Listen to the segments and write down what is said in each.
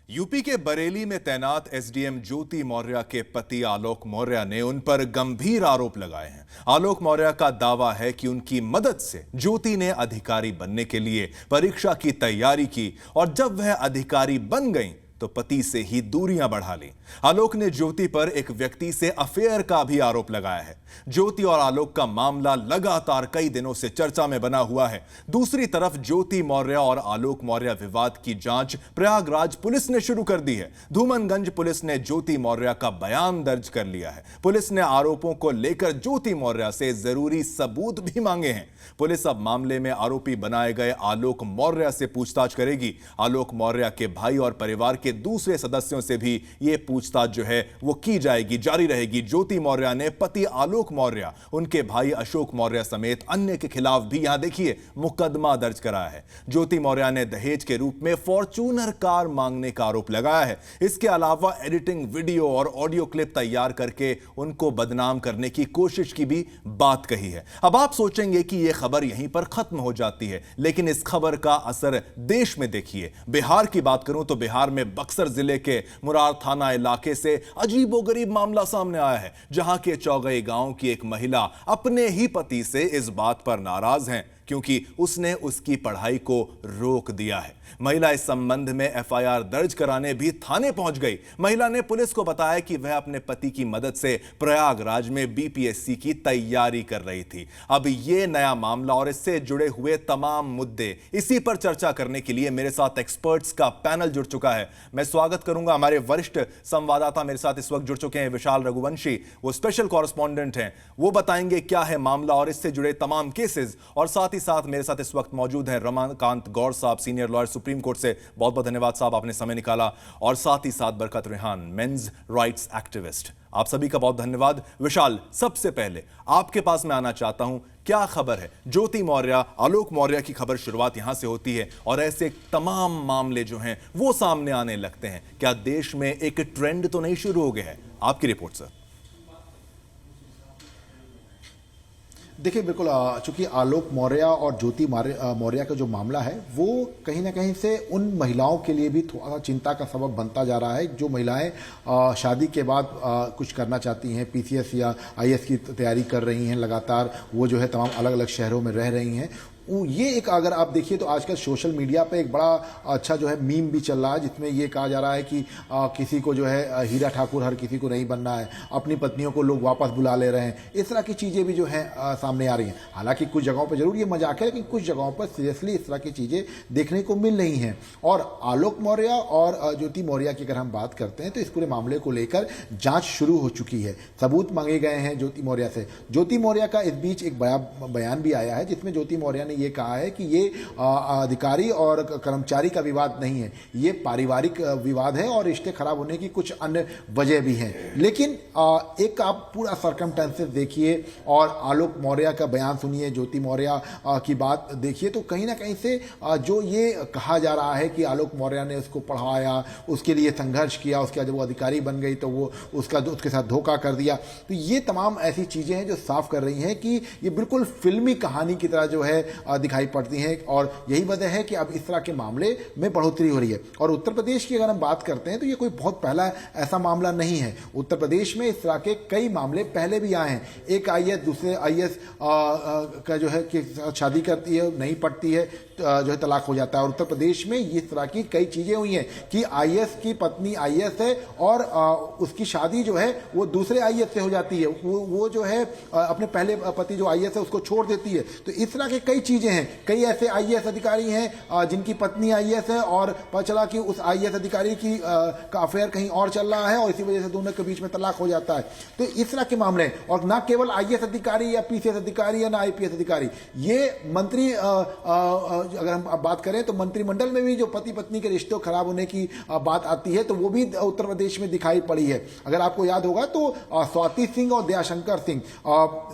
UP के बरेली में तैनात एसडीएम ज्योति मौर्य के पति आलोक मौर्य ने उन पर गंभीर आरोप लगाए हैं। आलोक मौर्य का दावा है कि उनकी मदद से ज्योति ने अधिकारी बनने के लिए परीक्षा की तैयारी की और जब वह अधिकारी बन गईं तो पति से ही दूरियां बढ़ा ली। आलोक ने ज्योति पर एक व्यक्ति से अफेयर का भी आरोप लगाया है। ज्योति और आलोक का मामला लगातार कई दिनों से चर्चा में बना हुआ है। दूसरी तरफ ज्योति मौर्य और आलोक मौर्य विवाद की जांच प्रयागराज पुलिस ने शुरू कर दी है। धूमनगंज पुलिस ने ज्योति मौर्य का बयान दर्ज कर लिया है। पुलिस ने आरोपों को लेकर ज्योति मौर्य से जरूरी सबूत भी मांगे हैं। पुलिस अब मामले में आरोपी बनाए गए आलोक मौर्य से पूछताछ करेगी। आलोक मौर्य के भाई और परिवार के दूसरे सदस्यों से भी यह पूछताछ जो है वो की जाएगी, जारी रहेगी। ज्योति मौर्य ने पति आलोक मौर्य, उनके भाई अशोक मौर्य समेत अन्य के खिलाफ भी यहां देखिए मुकदमा दर्ज कराया है। ज्योति मौर्य ने दहेज के रूप में फॉर्च्यूनर कार मांगने का आरोप लगाया है। इसके अलावा एडिटिंग वीडियो और ऑडियो क्लिप तैयार करके उनको बदनाम करने की कोशिश की भी बात कही है। अब आप सोचेंगे कि यह खबर यहीं पर खत्म हो जाती है, लेकिन इस खबर का असर देश में देखिए। बिहार की बात करूं तो बिहार में बक्सर जिले के मुरार थाना इलाके से अजीबोगरीब मामला सामने आया है, जहां के चौगई गांव की एक महिला अपने ही पति से इस बात पर नाराज हैं क्योंकि उसने उसकी पढ़ाई को रोक दिया है। महिला इस संबंध में एफआईआर दर्ज कराने भी थाने पहुंच गई। महिला ने पुलिस को बताया कि वह अपने पति की मदद से प्रयागराज में बीपीएससी की तैयारी कर रही थी। अब यह नया मामला और इससे जुड़े हुए तमाम मुद्दे, इसी पर चर्चा करने के लिए मेरे साथ एक्सपर्ट्स का पैनल जुड़ चुका है। मैं स्वागत करूंगा, हमारे वरिष्ठ संवाददाता मेरे साथ इस वक्त जुड़ चुके हैं। विशाल रघुवंशी, वो स्पेशल कॉरेस्पॉन्डेंट हैं, वो बताएंगे क्या है मामला और इससे जुड़े तमाम केसेस। और साथ ही साथ मेरे साथ इस वक्त मौजूद हैं रमाकांत गौर साहब, सीनियर लॉयर सुप्रीम कोर्ट से। बहुत बहुत धन्यवाद साहब, आपने समय निकाला। और साथ ही साथ बरकत रेहान, मेंस राइट्स एक्टिविस्ट। आप सभी का बहुत धन्यवाद। विशाल, सबसे पहले आपके पास मैं आना चाहता हूं, क्या खबर है? ज्योति मौर्य, आलोक मौर्य की खबर शुरुआत यहां से होती है और ऐसे तमाम मामले जो हैं वो सामने आने लगते हैं। क्या देश में एक ट्रेंड तो नहीं शुरू हो गया है? आपकी रिपोर्ट सर। देखिए, बिल्कुल, चूंकि आलोक मौर्य और ज्योति मौर्य का जो मामला है वो कहीं ना कहीं से उन महिलाओं के लिए भी थोड़ा सा चिंता का सबब बनता जा रहा है जो महिलाएं शादी के बाद कुछ करना चाहती हैं, पीसीएस या आईएएस की तैयारी कर रही हैं, लगातार वो जो है तमाम अलग अलग शहरों में रह रही हैं। ये एक, अगर आप देखिए तो आजकल सोशल मीडिया पे एक बड़ा अच्छा जो है मीम भी चल रहा है जिसमें ये कहा जा रहा है कि किसी को जो है हीरा ठाकुर हर किसी को नहीं बनना है, अपनी पत्नियों को लोग वापस बुला ले रहे हैं। इस तरह की चीज़ें भी जो हैं सामने आ रही हैं। हालांकि कुछ जगहों पर जरूर ये मजाक है, लेकिन कुछ जगहों पर सीरियसली इस तरह की चीज़ें देखने को मिल रही हैं। और आलोक मौर्य और ज्योति मौर्य की अगर हम बात करते हैं तो इस पूरे मामले को लेकर जाँच शुरू हो चुकी है। सबूत मांगे गए हैं ज्योति मौर्य से। ज्योति मौर्य का इस बीच एक बयान भी आया है जिसमें ज्योति मौर्य ने ये कहा है कि ये अधिकारी और कर्मचारी का विवाद नहीं है, ये पारिवारिक विवाद है और रिश्ते खराब होने की कुछ अन्य वजह भी हैं। लेकिन एक आप पूरा सर्कमस्टेंसेस देखिए और आलोक मौर्य का बयान सुनिए, ज्योति मौर्य की बात देखिए, तो कहीं ना कहीं से जो ये कहा जा रहा है कि आलोक मौर्य ने उसको पढ़ाया, उसके लिए संघर्ष किया, उसके बाद जब वो अधिकारी बन गई तो वो उसके साथ धोखा कर दिया, तो ये तमाम ऐसी चीजें हैं जो साफ कर रही हैं कि ये बिल्कुल फिल्मी कहानी की तरह जो है दिखाई पड़ती हैं। और यही वजह है कि अब इस तरह के मामले में बढ़ोतरी हो रही है। और उत्तर प्रदेश की अगर हम बात करते हैं तो ये कोई बहुत पहला ऐसा मामला नहीं है। उत्तर प्रदेश में इस तरह के कई मामले पहले भी आए हैं। एक आईएएस दूसरे आईएएस का जो है कि शादी करती है, नहीं पढ़ती है, जो है तलाक हो जाता है। और उत्तर प्रदेश में इस तरह की कई चीजें हुई हैं कि आईएएस की पत्नी आईएएस है और उसकी शादी जो है वो दूसरे आईएएस से हो जाती है। वो जो है अपने पहले पति जो आईएएस है उसको छोड़ देती है। तो इस तरह के कई चीजें हैं। कई ऐसे आईएएस अधिकारी हैं जिनकी पत्नी आईएएस है और पता चला कि उस आईएएस अधिकारी की का अफेयर कहीं और चल रहा है और इसी वजह से दोनों के बीच में तलाक हो जाता है। तो इस तरह के मामले, और ना केवल आईएएस अधिकारी या पीसीएस अधिकारी या ना आईपीएस अधिकारी, ये मंत्री, अगर हम बात करें तो मंत्रिमंडल में भी जो पति पत्नी के रिश्तों खराब होने की बात आती है तो वो भी उत्तर प्रदेश में दिखाई पड़ी है। अगर आपको याद होगा तो स्वाति सिंह और दयाशंकर सिंह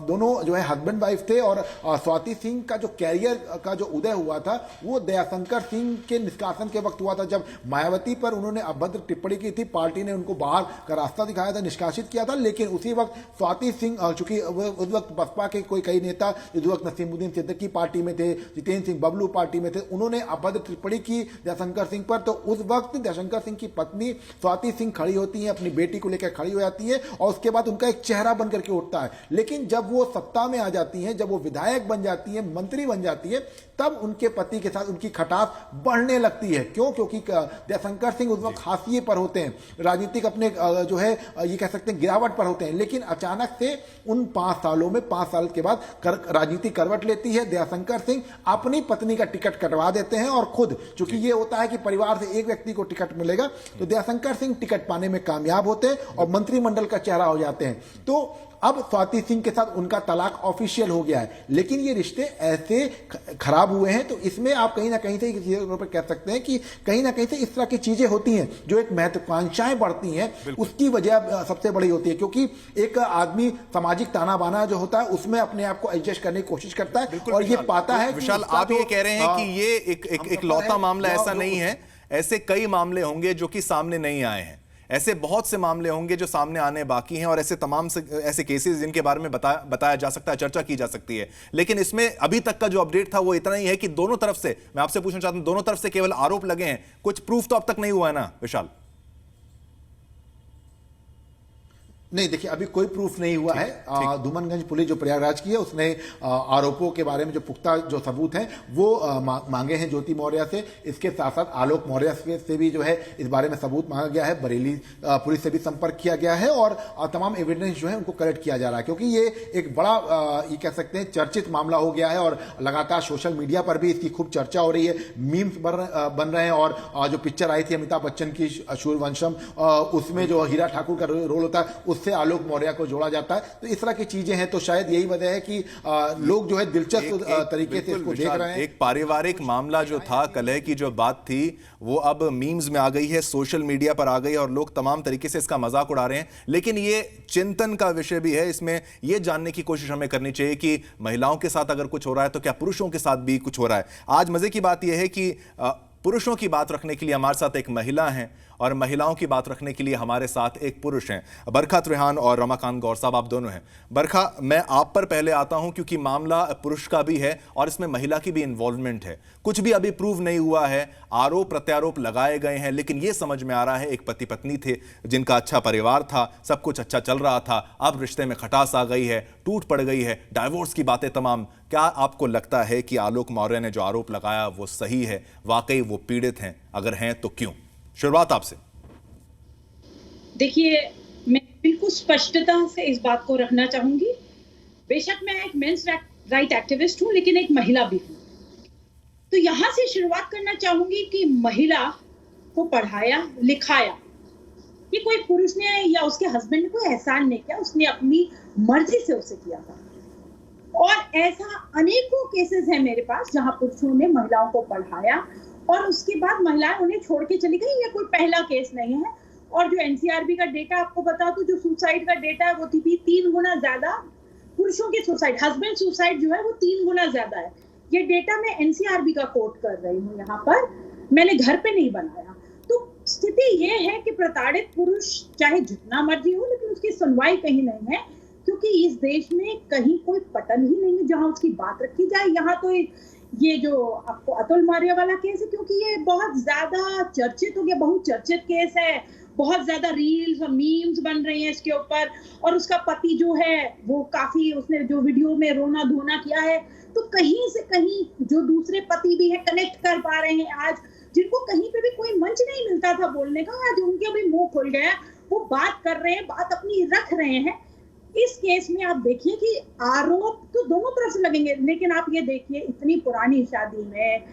दोनों जो है हस्बैंड वाइफ थे और स्वाति सिंह का जो बैरियर का जो उदय हुआ था वो दयाशंकर सिंह के निष्कासन के वक्त हुआ था, जब मायावती पर उन्होंने अभद्र टिप्पणी की थी, पार्टी ने उनको बाहर का रास्ता दिखाया था, निष्कासित किया था। लेकिन उसी वक्त स्वाति सिंह, चूंकि उस वक्त बसपा के कई नेता उस वक्त नसीमुद्दीन सिद्दीकी पार्टी में थे, जितेंद्र सिंह बबलू पार्टी में थे, उन्होंने अभद्र टिप्पणी की दयाशंकर सिंह पर। तो उस वक्त दयाशंकर सिंह की पत्नी स्वाति सिंह खड़ी होती है, अपनी बेटी को लेकर खड़ी हो जाती है और उसके बाद उनका एक चेहरा बन करके उठता है। लेकिन जब वो सत्ता में आ जाती हैं, जब वो विधायक बन जाती है, मंत्री बन जाती है, तब उनके पति के साथ उनकी खटास बढ़ने लगती है। क्यों? क्योंकि दयाशंकर सिंह उस वक्त हाशिए पर होते हैं, राजनीतिक अपने जो है ये कह सकते हैं गिरावट पर होते हैं। लेकिन अचानक से उन 5 सालों में 5 साल के बाद राजनीति करवट लेती है। दयाशंकर सिंह अपनी पत्नी का टिकट कटवा देते हैं और खुद, चूंकि ये होता है कि परिवार से एक व्यक्ति को टिकट मिलेगा, तो दयाशंकर सिंह टिकट पाने में कामयाब होते हैं और मंत्रिमंडल का चेहरा हो जाते हैं। तो अब स्वाति सिंह के साथ उनका तलाक ऑफिशियल हो गया है। लेकिन ये रिश्ते ऐसे खराब हुए हैं, तो इसमें आप कहीं ना कहीं से किसी पर कह सकते हैं कि कहीं ना कहीं से इस तरह की चीजें होती हैं, जो एक महत्वाकांक्षाएं बढ़ती हैं, उसकी वजह सबसे बड़ी होती है। क्योंकि एक आदमी सामाजिक ताना बाना जो होता है उसमें अपने आप को एडजस्ट करने की कोशिश करता है और ये पाता है। विशाल, आप ये कह रहे हैं कि ये एक लौता मामला ऐसा नहीं है, ऐसे कई मामले होंगे जो कि सामने नहीं आए हैं, ऐसे बहुत से मामले होंगे जो सामने आने बाकी हैं और ऐसे तमाम ऐसे केसेस जिनके बारे में बताया जा सकता है, चर्चा की जा सकती है। लेकिन इसमें अभी तक का जो अपडेट था वो इतना ही है कि दोनों तरफ से, मैं आपसे पूछना चाहता हूं, दोनों तरफ से केवल आरोप लगे हैं, कुछ प्रूफ तो अब तक नहीं हुआ है ना विशाल? नहीं, देखिए अभी कोई प्रूफ नहीं हुआ है। धूमनगंज पुलिस जो प्रयागराज की है उसने आरोपों के बारे में जो पुख्ता जो सबूत हैं वो मांगे हैं ज्योति मौर्य से। इसके साथ साथ आलोक मौर्य से भी जो है इस बारे में सबूत मांगा गया है। बरेली पुलिस से भी संपर्क किया गया है और तमाम एविडेंस जो है उनको कलेक्ट किया जा रहा है, क्योंकि ये एक बड़ा ये कह सकते हैं चर्चित मामला हो गया है और लगातार सोशल मीडिया पर भी इसकी खूब चर्चा हो रही है, मीम्स बन रहे हैं। और जो पिक्चर आई थी अमिताभ बच्चन की सूर्यवंशम, उसमें जो हीरा ठाकुर का रोल होता है से आलोक मौर्य को जोड़ा जाता है। तो इस तरह की चीजें हैं, तो शायद यही वजह है कि लोग जो है दिलचस्प तरीके से इसको देख रहे हैं। एक पारिवारिक मामला जो था, कलह की जो बात थी, वो अब मीम्स में आ गई है, सोशल मीडिया पर आ गई है और लोग तमाम तरीके से इसका मजाक उड़ा रहे हैं। लेकिन ये चिंतन का विषय भी है, इसमें यह जानने की कोशिश हमें करनी चाहिए कि महिलाओं के साथ अगर कुछ हो रहा है तो क्या पुरुषों के साथ भी कुछ हो रहा है। आज मजे की बात यह है कि पुरुषों की बात रखने के लिए हमारे साथ एक महिला है और महिलाओं की बात रखने के लिए हमारे साथ एक पुरुष हैं। बरखा त्रिहान और रमाकांत गौर साहब, आप दोनों हैं। बरखा, मैं आप पर पहले आता हूं क्योंकि मामला पुरुष का भी है और इसमें महिला की भी इन्वॉल्वमेंट है। कुछ भी अभी प्रूव नहीं हुआ है, आरोप प्रत्यारोप लगाए गए हैं, लेकिन यह समझ में आ रहा है एक पति पत्नी थे जिनका अच्छा परिवार था, सब कुछ अच्छा चल रहा था, अब रिश्ते में खटास आ गई है, टूट पड़ गई है, डाइवोर्स की बातें तमाम। क्या आपको लगता है कि आलोक मौर्य ने जो आरोप लगाया वो सही है? वाकई वो पीड़ित हैं? अगर हैं तो क्यों? शुरुआत आपसे। देखिए, मैं बिल्कुल स्पष्टता से इस बात को रखना चाहूंगी, बेशक मैं एक मेंस राइट एक्टिविस्ट हूं, लेकिन एक महिला भी हूं। तो यहां से शुरुआत करना चाहूंगी कि महिला को पढ़ाया लिखाया ये कोई पुरुष ने या उसके हस्बैंड ने कोई एहसान नहीं किया, उसने अपनी मर्जी से उसे किया था। और ऐसा अनेकों केसेस हैं मेरे पास जहां पुरुषों ने महिलाओं को पढ़ाया और उसके बाद महिलाएं उन्हें छोड़ के चली गई। ये कोई पहला केस नहीं है। और जो एनसीआरबी का डेटा आपको बता दूं, जो सुसाइड का डेटा है वो भी 3 गुना ज्यादा पुरुषों के सुसाइड, हस्बैंड सुसाइड जो है वो 3 गुना ज्यादा है। ये डेटा मैं एनसीआरबी का कोट कर रही हूँ यहाँ पर, मैंने घर पे नहीं बनाया। तो स्थिति ये है कि प्रताड़ित पुरुष चाहे जितना मर्जी हो, लेकिन उसकी सुनवाई कहीं नहीं है, क्योंकि इस देश में कहीं कोई पटल ही नहीं है जहां उसकी बात रखी जाए। यहाँ तो ये जो आपको अतुल मौर्य वाला केस है, क्योंकि ये बहुत ज्यादा चर्चित हो गया, बहुत चर्चित केस है, बहुत ज्यादा रील्स और मीम्स बन रही हैं इसके ऊपर। और उसका पति जो है वो काफी, उसने जो वीडियो में रोना धोना किया है, तो कहीं से कहीं जो दूसरे पति भी है कनेक्ट कर पा रहे हैं आज, जिनको कहीं पे भी कोई मंच नहीं मिलता था बोलने का, आज उनके भी मुंह खुल गया, वो बात कर रहे हैं, बात अपनी रख रहे हैं। इस केस में आप देखिए कि आरोप तो दोनों तरफ से लगेंगे, लेकिन आप ये देखिए इतनी पुरानी शादी में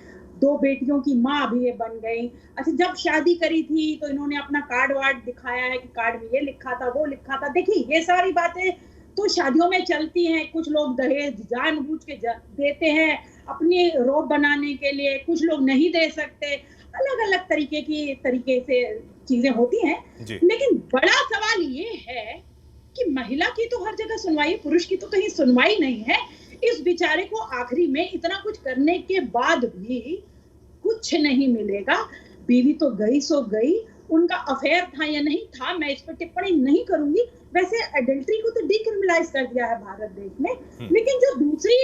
2 बेटियों की माँ भी ये बन गई। अच्छा, जब शादी करी थी तो इन्होंने अपना कार्ड वार्ड दिखाया है कि कार्ड में ये लिखा था, वो लिखा था। देखिए ये सारी बातें तो शादियों में चलती हैं। कुछ लोग दहेज जानबूझ के देते हैं अपनी रोब बनाने के लिए, कुछ लोग नहीं दे सकते, अलग अलग तरीके से चीजें होती हैं। लेकिन बड़ा सवाल ये है कि महिला की तो हर जगह सुनवाई है, पुरुष की तो कहीं सुनवाई नहीं है। इस बेचारे को आखिरी में इतना कुछ करने के बाद भी कुछ नहीं मिलेगा। बीवी तो गई सो गई, उनका अफेयर था या नहीं था, मैं इस पर टिप्पणी नहीं करूंगी। वैसे एडल्ट्री को तो डिक्रिमिनलाइज कर दिया है भारत देश में, लेकिन जो दूसरी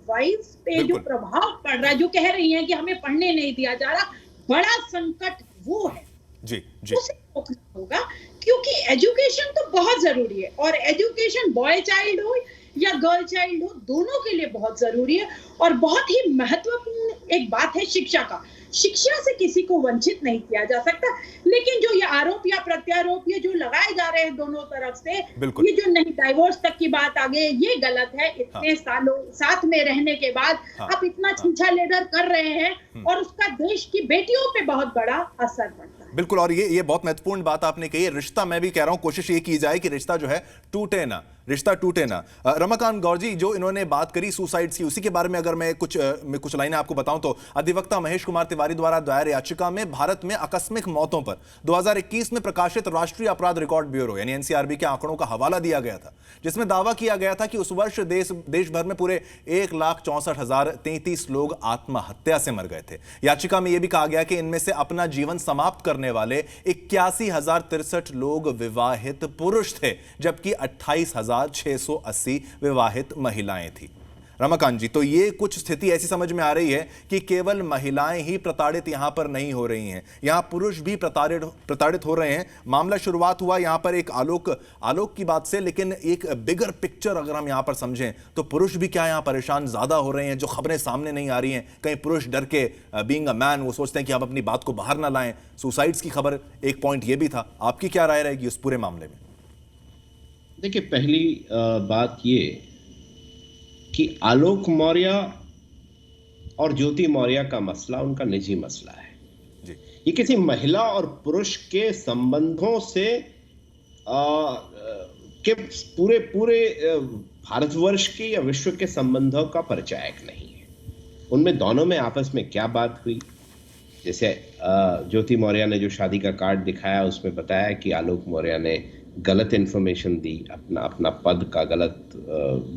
वाइफ पे जो प्रभाव पड़ रहा है, जो कह रही हैं कि हमें पढ़ने नहीं दिया जा रहा, बड़ा संकट वो है जी जी उसे फोकस होगा, क्योंकि एजुकेशन तो बहुत जरूरी है और एजुकेशन बॉय चाइल्ड हो या गर्ल चाइल्ड हो, दोनों के लिए बहुत जरूरी है। और बहुत ही महत्वपूर्ण एक बात है शिक्षा का। शिक्षा से किसी को वंचित नहीं किया जा सकता, लेकिन जो ये आरोप या प्रत्यारोप ये जो लगाए जा रहे हैं दोनों तरफ से, ये जो नहीं डाइवोर्स तक की बात आ गई, ये गलत है। इतने सालों साथ में रहने के बाद आप इतना छीछा लेदर कर रहे हैं और उसका देश की बेटियों पे बहुत बड़ा असर पड़ता है। बिल्कुल, और ये बहुत महत्वपूर्ण बात आपने कही है। रिश्ता, मैं भी कह रहा हूं, कोशिश ये की जाए कि रिश्ता जो है टूटे ना, रिश्ता टूटे ना। रमाकांत गौर जी, जो इन्होंने बात करी सुसाइड्स की, उसी के बारे में अगर मैं कुछ लाइनें आपको बताऊं तो अधिवक्ता महेश कुमार तिवारी द्वारा दायर याचिका में भारत में आकस्मिक मौतों पर 2021 में प्रकाशित राष्ट्रीय अपराध रिकॉर्ड ब्यूरो यानी एनसीआरबी के आंकड़ों का हवाला दिया गया था, जिसमें दावा किया गया था कि उस वर्ष देश भर में पूरे 1,64,033 लोग आत्महत्या से मर गए थे। याचिका में यह भी कहा गया कि इनमें से अपना जीवन समाप्त करने वाले 81,063 लोग विवाहित पुरुष थे, जबकि 28,680 विवाहित महिलाएं थी। रमाकांत जी, तो ये कुछ स्थिति ऐसी समझ में आ रही है कि केवल महिलाएं ही प्रताड़ित यहां पर नहीं हो रही हैं, यहां पुरुष भी प्रताड़ित हो रहे हैं। मामला शुरुआत हुआ यहां पर एक आलोक की बात से, लेकिन एक बिगर पिक्चर अगर हम यहां पर समझें तो पुरुष भी क्या यहां परेशान ज्यादा हो रहे हैं? जो खबरें सामने नहीं आ रही हैं, कहीं पुरुष डर के, बीइंग अ मैन, वो सोचते हैं कि हम अपनी बात को बाहर ना लाएं। सुसाइड्स की खबर एक पॉइंट ये भी था। आपकी क्या राय रहेगी उस पूरे मामले में? देखिए, पहली बात ये कि आलोक मौर्य और ज्योति मौर्य का मसला उनका निजी मसला है जी। ये किसी महिला और पुरुष के संबंधों से के पूरे भारतवर्ष के या विश्व के संबंधों का परिचायक नहीं है। उनमें दोनों में आपस में क्या बात हुई, जैसे ज्योति मौर्य ने जो शादी का कार्ड दिखाया उसमें बताया कि आलोक मौर्य ने गलत इंफॉर्मेशन दी, अपना पद का गलत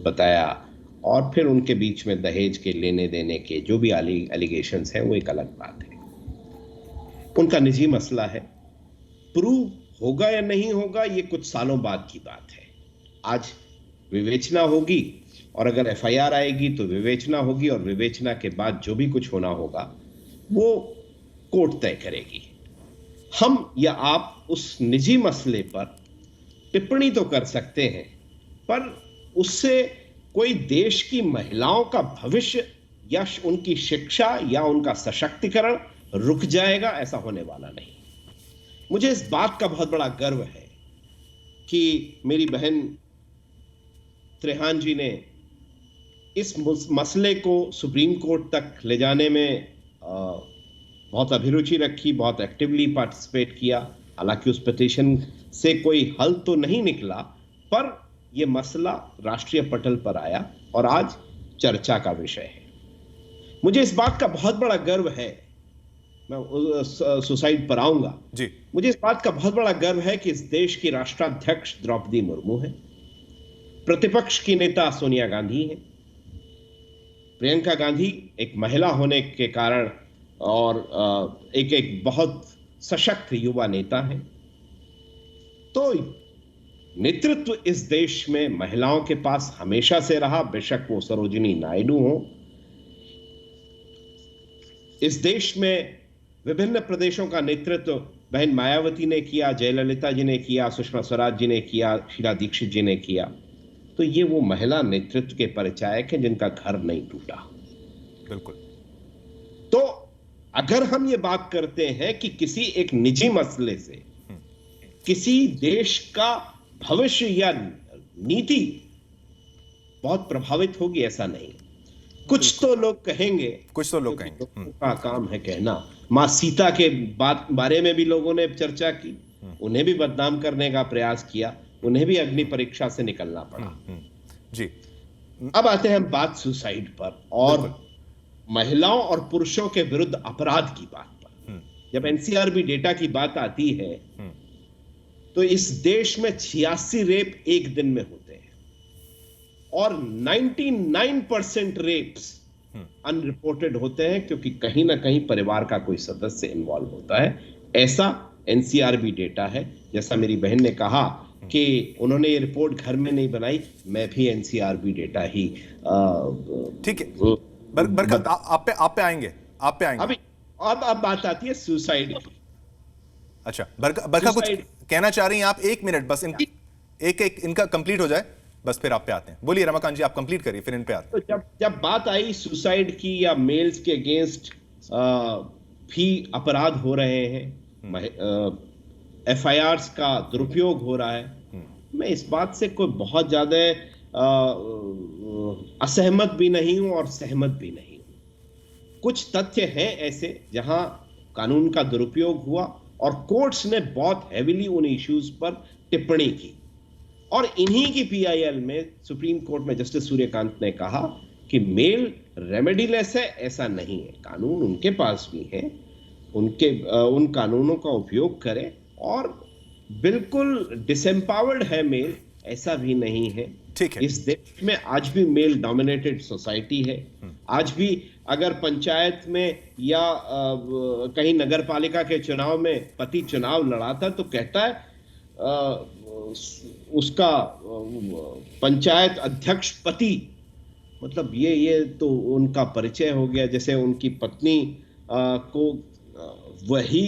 बताया, और फिर उनके बीच में दहेज के लेने देने के जो भी एलिगेशंस हैं वो एक अलग बात है, उनका निजी मसला है। प्रूव होगा या नहीं होगा ये कुछ सालों बाद की बात है। आज विवेचना होगी और अगर एफआईआर आएगी तो विवेचना होगी, और विवेचना के बाद जो भी कुछ होना होगा वो कोर्ट तय करेगी। हम या आप उस निजी मसले पर टिप्पणी तो कर सकते हैं, पर उससे कोई देश की महिलाओं का भविष्य या उनकी शिक्षा या उनका सशक्तिकरण रुक जाएगा, ऐसा होने वाला नहीं। मुझे इस बात का बहुत बड़ा गर्व है कि मेरी बहन त्रेहान जी ने इस मसले को सुप्रीम कोर्ट तक ले जाने में बहुत अभिरुचि रखी, बहुत एक्टिवली पार्टिसिपेट किया। हालांकि उस पिटीशन से कोई हल तो नहीं निकला, पर यह मसला राष्ट्रीय पटल पर आया और आज चर्चा का विषय है। मुझे इस बात का बहुत बड़ा गर्व है, मैं सुसाइड पर आऊंगा जी। मुझे इस बात का बहुत बड़ा गर्व है कि इस देश की राष्ट्राध्यक्ष द्रौपदी मुर्मू है, प्रतिपक्ष की नेता सोनिया गांधी है, प्रियंका गांधी एक महिला होने के कारण और एक बहुत सशक्त युवा नेता है। तो नेतृत्व इस देश में महिलाओं के पास हमेशा से रहा, बेशक वो सरोजिनी नायडू हो। इस देश में विभिन्न प्रदेशों का नेतृत्व बहन मायावती ने किया, जयललिता जी ने किया, सुषमा स्वराज जी ने किया, शीला दीक्षित जी ने किया। तो ये वो महिला नेतृत्व के परिचायक हैं जिनका घर नहीं टूटा। बिल्कुल। तो अगर हम ये बात करते हैं कि किसी एक निजी मसले से किसी देश का भविष्य या नीति बहुत प्रभावित होगी, ऐसा नहीं। कुछ तो लोग कहेंगे, का काम है कहना। मां सीता के बारे में भी लोगों ने चर्चा की, उन्हें भी बदनाम करने का प्रयास किया, उन्हें भी अग्नि परीक्षा से निकलना पड़ा जी। अब आते हैं हम बात सुसाइड पर और महिलाओं और पुरुषों के विरुद्ध अपराध की बात पर। जब एनसीआरबी डेटा की बात आती है तो इस देश में 86 रेप एक दिन में होते हैं और 99% रेप्स अनरिपोर्टेड होते हैं क्योंकि कहीं ना कहीं परिवार का कोई सदस्य इन्वॉल्व होता है। ऐसा एनसीआरबी डेटा है। जैसा मेरी बहन ने कहा कि उन्होंने ये रिपोर्ट घर में नहीं बनाई, मैं भी एनसीआरबी डेटा ही ठीक है। बरकत आप पे आएंगे। अभी अब बात आती है सुसाइड की। अच्छा, बरका कुछ कहना चाह रही हैं आप? 1 मिनट बस, एक इनका कंप्लीट हो जाए बस, फिर आप पे आते हैं। बोलिए रमाकांत जी, आप कंप्लीट करिए, फिर इन पे आते हैं। तो जब बात आई सुसाइड की या मेल्स के अगेंस्ट भी अपराध हो रहे हैं, एफआईआर्स का दुरुपयोग हो रहा है, मैं इस बात से कोई बहुत ज्यादा असहमत भी नहीं हूं और सहमत भी नहीं हूं। कुछ तथ्य हैं ऐसे जहां कानून का दुरुपयोग हुआ और कोर्ट्स ने बहुत हेवीली उन इश्यूज पर टिप्पणी की, और इन्हीं की पीआईएल में सुप्रीम कोर्ट में जस्टिस सूर्यकांत ने कहा कि मेल रेमेडीलेस है, ऐसा नहीं है। कानून उनके पास भी है, उन कानूनों का उपयोग करें, और बिल्कुल डिसएम्पावर्ड है मेल, ऐसा भी नहीं है। ठीक है। इस देश में आज भी मेल डोमिनेटेड सोसाइटी है। आज भी अगर पंचायत में या कहीं नगर पालिका के चुनाव में पति चुनाव लड़ाता तो कहता है उसका पंचायत अध्यक्ष पति, मतलब ये तो उनका परिचय हो गया। जैसे उनकी पत्नी को वही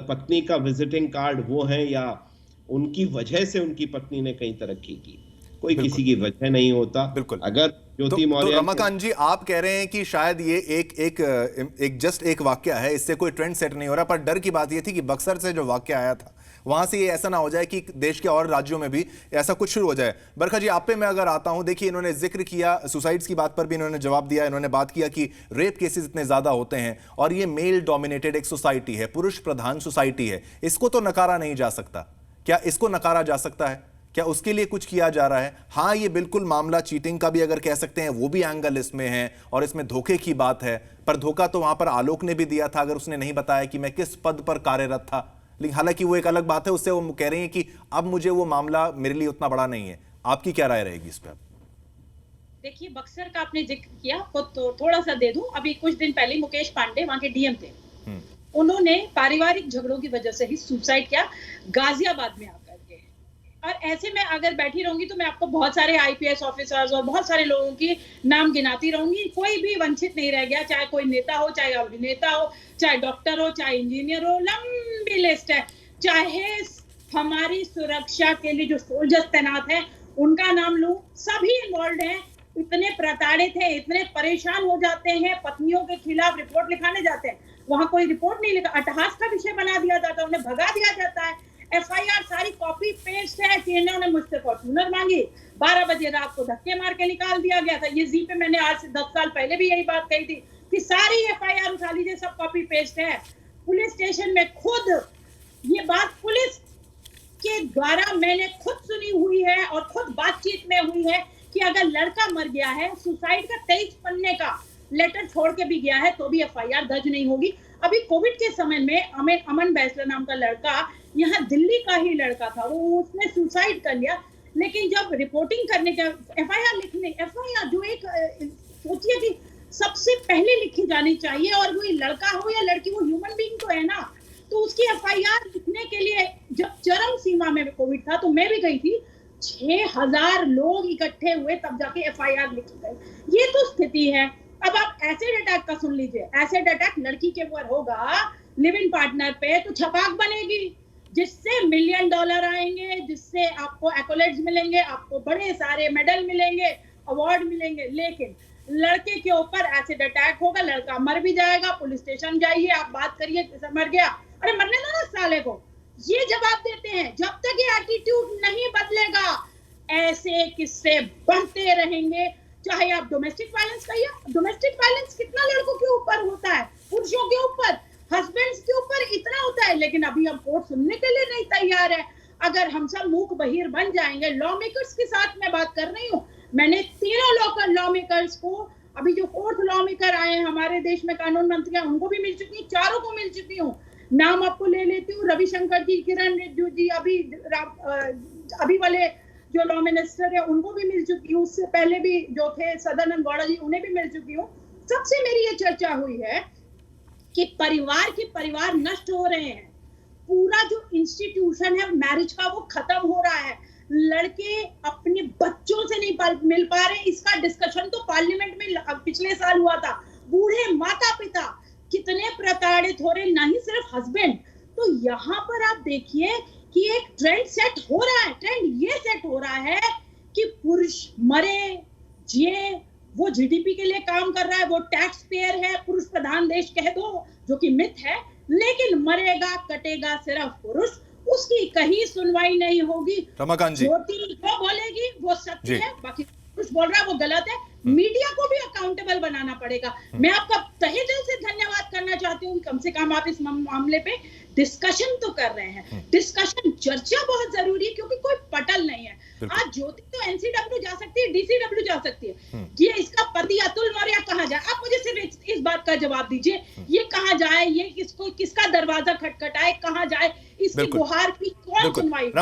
पत्नी का विजिटिंग कार्ड वो है, या उनकी वजह से उनकी पत्नी ने कहीं तरक्की की। कोई किसी की वजह नहीं होता। बिल्कुल। अगर ज्योति मौर्य, तो रमाकांत जी, आप कह रहे हैं कि शायद ये एक जस्ट एक वाक्य है, इससे कोई ट्रेंड सेट नहीं हो रहा, पर डर की बात ये थी कि बक्सर से जो वाक्य आया था वहां से ये ऐसा ना हो जाए कि देश के और राज्यों में भी ऐसा कुछ शुरू हो जाए। बरखा जी, आप पे मैं अगर आता हूं, देखिए इन्होंने जिक्र किया सुसाइड्स की बात पर भी इन्होंने जवाब दिया। इन्होंने बात किया कि रेप केसेस इतने ज्यादा होते हैं और ये मेल डोमिनेटेड एक सोसाइटी है, पुरुष प्रधान सोसाइटी है, इसको तो नकारा नहीं जा सकता। क्या इसको नकारा जा सकता है? क्या उसके लिए कुछ किया जा रहा है? हाँ, ये बिल्कुल मामला चीटिंग का भी अगर कह सकते हैं, वो भी एंगल इसमें है और इसमें धोखे की बात है, पर धोखा तो वहां पर आलोक ने भी दिया था अगर उसने नहीं बताया कि मैं किस पद पर कार्यरत था। लेकिन हालांकि वो एक अलग बात है, उससे वो कह रही है कि अब मुझे वो मामला मेरे लिए उतना बड़ा नहीं है। आपकी क्या राय रहेगी इस पर? देखिए, बक्सर का आपने जिक्र किया तो थोड़ा सा दे दूं। अभी कुछ दिन पहले मुकेश पांडे वहां के डीएम थे, उन्होंने पारिवारिक झगड़ों की वजह से ही सुसाइड किया गाजियाबाद में आकर के। और ऐसे में अगर बैठी रहूंगी तो मैं आपको बहुत सारे आईपीएस ऑफिसर्स और बहुत सारे लोगों की नाम गिनाती रहूंगी, कोई भी वंचित नहीं रह गया, चाहे कोई नेता हो, चाहे अभिनेता हो, चाहे डॉक्टर हो, चाहे इंजीनियर हो, लंबी लिस्ट है। चाहे हमारी सुरक्षा के लिए जो सोल्जर्स तैनात हैं उनका नाम लूं, सभी इन्वॉल्व हैं। इतने प्रताड़ित हैं, इतने परेशान हो जाते हैं, पत्नियों के खिलाफ रिपोर्ट लिखाने जाते हैं, वहां कोई रिपोर्ट नहीं लिखा, अट्टहास का विषय बना दिया जाता है, उन्हें भगा दिया जाता है। एफआईआर सारी कॉपी पेस्ट है कि इन्होंने मुझसे फॉर्च्यूनर मांगी, 12 बजे रात को धक्के मार के निकाल दिया गया था। ये जी पे मैंने आज से 10 साल पहले भी यही बात कही थी कि सारी एफआईआर उठा लीजिए, सब कॉपी पेस्ट है। पुलिस स्टेशन में खुद ये बात पुलिस के द्वारा मैंने खुद सुनी हुई है और खुद बातचीत में हुई है कि अगर लड़का मर गया है, सुसाइड का 23 पन्ने का लेटर छोड़ के भी गया है, तो भी एफआईआर दर्ज नहीं होगी। अभी कोविड के समय में अमन बैसला नाम का लड़का, यहाँ दिल्ली का ही लड़का था, वो उसने सुसाइड कर लिया। लेकिन जब रिपोर्टिंग करने का एफआईआर लिखने, एफआईआर जो एक सोचिए कि सबसे पहले लिखी जानी चाहिए, और वो लड़का हो या लड़की, वो ह्यूमन बीइंग तो है ना, तो उसकी एफआईआर लिखने के लिए जब चरम सीमा में कोविड था तो मैं भी गई थी, 6000 लोग इकट्ठे हुए तब जाके एफआईआर लिखी गई। ये तो स्थिति है। अब आप एसिड अटैक का सुन लीजिए, एसिड अटैक लड़की के ऊपर होगा लिव इन पार्टनर पे, तो छपाक बनेगी, जिससे $1 मिलियन आएंगे, जिससे आपको एक्कोलेट्स मिलेंगे, आपको बड़े सारे मेडल मिलेंगे, अवार्ड मिलेंगे। लेकिन लड़के के ऊपर एसिड अटैक होगा, लड़का मर भी जाएगा, पुलिस स्टेशन जाइए, आप बात करिए मर गया, अरे मरने दो ना साले को। ये जवाब देते हैं। जब तक ये एटीट्यूड नहीं बदलेगा, ऐसे किस्से बढ़ते रहेंगे। चाहे आप डोमेस्टिक वायलेंस कहिए, डोमेस्टिक वायलेंस कितना लड़कों के ऊपर होता है, पुरुषों के ऊपर, हस्बैंड्स के ऊपर इतना होता है, लेकिन अभी हम कोर्ट सुनने के लिए नहीं तैयार है। अगर हम सब मूक बहिर बन जाएंगे, लॉ मेकर्स के साथ मैं बात कर रही हूँ, मैंने तीनों लॉ मेकर्स को, अभी जो 4th लॉ मेकर आए हैं हमारे देश में, कानून मंत्री हैं, उनको भी मिल चुकी हूँ, चारों को मिल चुकी हूँ। नाम आपको ले लेती हूँ, रविशंकर जी, किरण रिजिजू जी, अभी वाले जो लॉ मिनिस्टर है उनको भी मिल चुकी हूँ, उससे पहले भी जो थे सदानंद गौड़ा जी उन्हें भी मिल चुकी हूँ। सबसे मेरी ये चर्चा हुई है कि परिवार नष्ट हो रहे हैं, पूरा जो इंस्टीट्यूशन है मैरिज का वो खत्म हो रहा है, लड़के अपने बच्चों से नहीं मिल पा रहे। इसका डिस्कशन तो पार्लियामेंट में पिछले साल हुआ था। बूढ़े माता पिता कितने प्रताड़ित हो रहे, नहीं सिर्फ हस्बैंड। तो यहाँ पर आप देखिए कि एक ट्रेंड सेट हो रहा है। ट्रेंड ये सेट हो रहा है कि पुरुष मरे जिए, वो जीडीपी के लिए काम कर रहा है, वो टैक्स पेयर है, पुरुष प्रधान देश कह दो, जो कि मिथ है, लेकिन मरेगा कटेगा सिर्फ पुरुष, उसकी कहीं सुनवाई नहीं होगी। रमाकांत जी, ज्योति जो बोलेगी वो सत्य है, बाकी कुछ बोल रहा है वो गलत है। मीडिया को भी अकाउंटेबल बनाना पड़ेगा। मैं आपका तहे दिल से धन्यवाद करना चाहती हूँ, कम से कम आप इस मामले पे डिस्कशन तो कर रहे हैं। डिस्कशन चर्चा बहुत जरूरी है, क्योंकि कोई पटल नहीं है। आज ज्योति तो एनसीडब्ल्यू जा सकती है, डीसीडब्ल्यू जा सकती है, ये इसका पति अतुल मौर्य कहाँ जाए? आप मुझे सिर्फ इस बात का जवाब दीजिए, ये कहाँ जाए, ये किसका दरवाजा खटखटाए, कहाँ जाए, इसकी गुहार की कौन सुनवाई?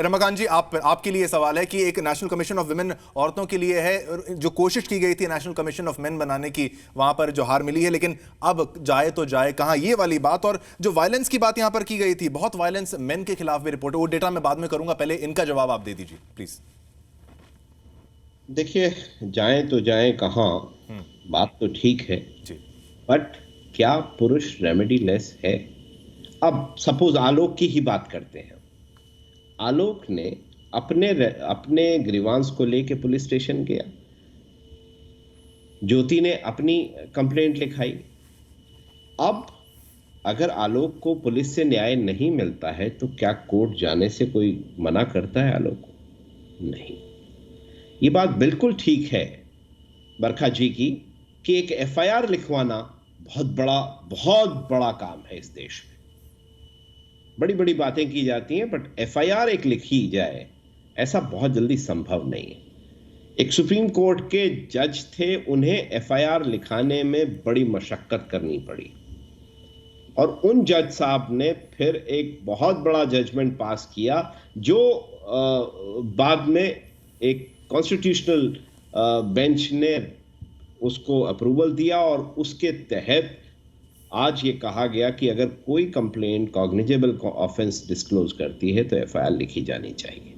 रमाकांत जी, आपके लिए सवाल है कि एक नेशनल कमीशन ऑफ वुमेन औरतों के लिए है, जो कोशिश की गई थी नेशनल कमीशन ऑफ मेन बनाने की, वहां पर जो हार मिली है, लेकिन अब जाए तो जाए कहां, ये वाली बात। और जो वायलेंस की बात यहां पर की गई थी, बहुत वायलेंस मेन के खिलाफ भी रिपोर्ट है, वो डेटा मैं बाद में करूंगा, पहले इनका जवाब आप दे दीजिए प्लीज। देखिए, जाए तो जाए कहां, बात तो ठीक है जी, बट क्या पुरुष रेमेडी लेस है? अब सपोज आलोक की ही बात करते हैं। आलोक ने अपने ग्रीवांस को लेके पुलिस स्टेशन गया, ज्योति ने अपनी कंप्लेंट लिखाई। अब अगर आलोक को पुलिस से न्याय नहीं मिलता है तो क्या कोर्ट जाने से कोई मना करता है आलोक को? नहीं। ये बात बिल्कुल ठीक है बरखा जी की कि एक एफआईआर लिखवाना बहुत बड़ा काम है इस देश में। बड़ी बड़ी बातें की जाती हैं, बट एफआईआर एक लिखी जाए ऐसा बहुत जल्दी संभव नहीं है। एक सुप्रीम कोर्ट के जज थे, उन्हें एफआईआर लिखाने में बड़ी मशक्कत करनी पड़ी, और उन जज साहब ने फिर एक बहुत बड़ा जजमेंट पास किया, जो बाद में एक कॉन्स्टिट्यूशनल बेंच ने उसको अप्रूवल दिया, और उसके तहत आज ये कहा गया कि अगर कोई कंप्लेंट कॉग्निजेबल ऑफेंस डिस्क्लोज करती है तो एफआईआर लिखी जानी चाहिए।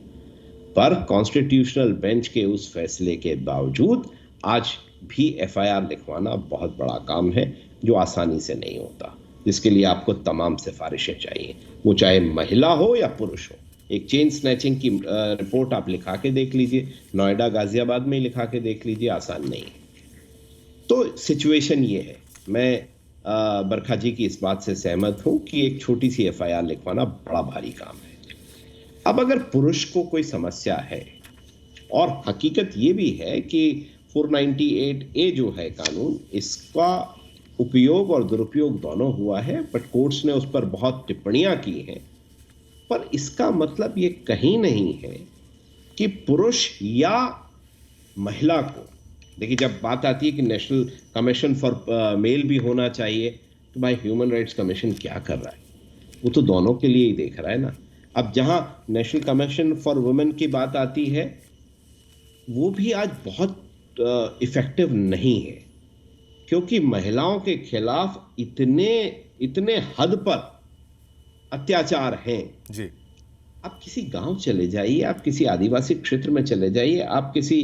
पर कॉन्स्टिट्यूशनल बेंच के उस फैसले के बावजूद आज भी एफआईआर लिखवाना बहुत बड़ा काम है, जो आसानी से नहीं होता, जिसके लिए आपको तमाम सिफारिशें चाहिए, वो चाहे महिला हो या पुरुष हो। एक चेन स्नैचिंग की रिपोर्ट आप लिखा के देख लीजिए, नोएडा गाजियाबाद में ही लिखा के देख लीजिए, आसान नहीं है। तो सिचुएशन ये है। मैं बरखा जी की इस बात से सहमत हूं कि एक छोटी सी एफआईआर लिखवाना बड़ा भारी काम है। अब अगर पुरुष को कोई समस्या है, और हकीकत ये भी है कि 498A जो है कानून, इसका उपयोग और दुरुपयोग दोनों हुआ है, बट कोर्ट्स ने उस पर बहुत टिप्पणियां की हैं। पर इसका मतलब ये कहीं नहीं है कि पुरुष या महिला को, देखिए जब बात आती है कि नेशनल कमीशन फॉर मेल भी होना चाहिए, तो भाई ह्यूमन राइट्स कमीशन क्या कर रहा है? वो तो दोनों के लिए ही देख रहा है ना। अब जहां नेशनल कमीशन फॉर वुमेन की बात आती है, वो भी आज बहुत इफेक्टिव नहीं है, क्योंकि महिलाओं के खिलाफ इतने हद पर अत्याचार हैं जी। आप किसी गांव चले जाइए, आप किसी आदिवासी क्षेत्र में चले जाइए, आप किसी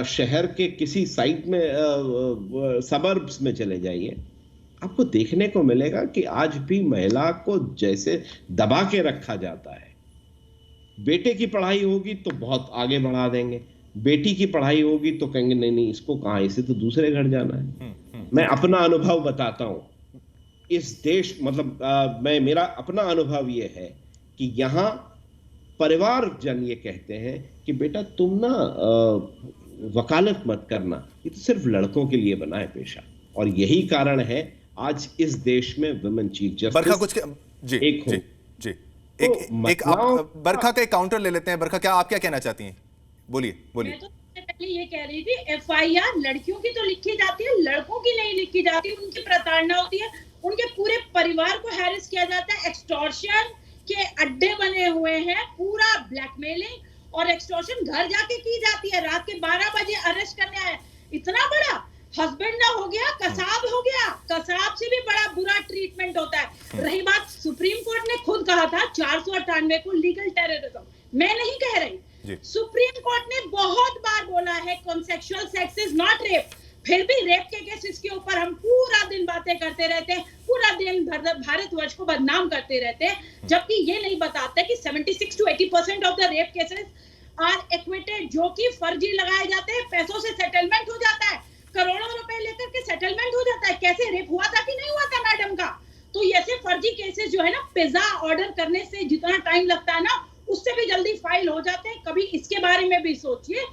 शहर के किसी साइड में सबर्ब्स में चले जाइए, आपको देखने को मिलेगा कि आज भी महिला को जैसे दबा के रखा जाता है। बेटे की पढ़ाई होगी तो बहुत आगे बढ़ा देंगे, बेटी की पढ़ाई होगी तो कहेंगे नहीं इसको कहाँ, इसे तो दूसरे घर जाना है। मैं अपना अनुभव बताता हूँ इस देश, मतलब मेरा अपना अनुभव ये है कि यहाँ परिवारजन ये कहते हैं कि बेटा तुम ना वकालत मत करना, ये तो सिर्फ लड़कों के लिए बना है पेशा। और यही कारण है आज इस देश में वुमेन चीफ जस्टिस जी एक हो। जी एक बरखा का एक काउंटर ले लेते हैं। बरखा, क्या आप क्या कहना चाहती हैं? बोलिए। मैं तो पहले ये कह रही थी, एफआईआर लड़कियों की तो लिखी जाती है, लड़कों की नहीं लिखी जाती, उनकी प्रताड़ना होती है, उनके पूरे परिवार को हैरेस किया जाता है, एक्सटॉर्शन के अड्डे बने हुए हैं, पूरा ब्लैकमेलिंग, और एक्सटॉर्शन घर जाके की जाती है, रात के 12 बजे अरेस्ट करने आए। इतना बड़ा हस्बैंड ना हो गया, कसाब हो गया, कसाब से भी बड़ा बुरा ट्रीटमेंट होता है। रही बात, सुप्रीम कोर्ट ने खुद कहा था 498 को लीगल टेररिज्म, मैं नहीं कह रही, सुप्रीम कोर्ट ने बहुत बार बोला है कॉन्सेक्सुअल सेक्स इज नॉट रेप। फिर भी रेप के केसेस के ऊपर हम पूरा दिन बातें करते रहते हैं, पूरा दिन भारतवर्ष को बदनाम करते रहते हैं, जबकि ये नहीं बताते कि 76 to 80% of the rape cases are acquitted, जो कि फर्जी लगाए जाते हैं, पैसों से सेटलमेंट हो जाता है, करोड़ों रुपए लेकर के सेटलमेंट हो जाता है। कैसे रेप हुआ था कि नहीं हुआ था मैडम का? तो ऐसे फर्जी केसेस जो है ना, पिज्जा ऑर्डर करने से जितना टाइम लगता है ना, उससे भी जल्दी फाइल हो जाते हैं। कभी इसके बारे में भी सोचिए।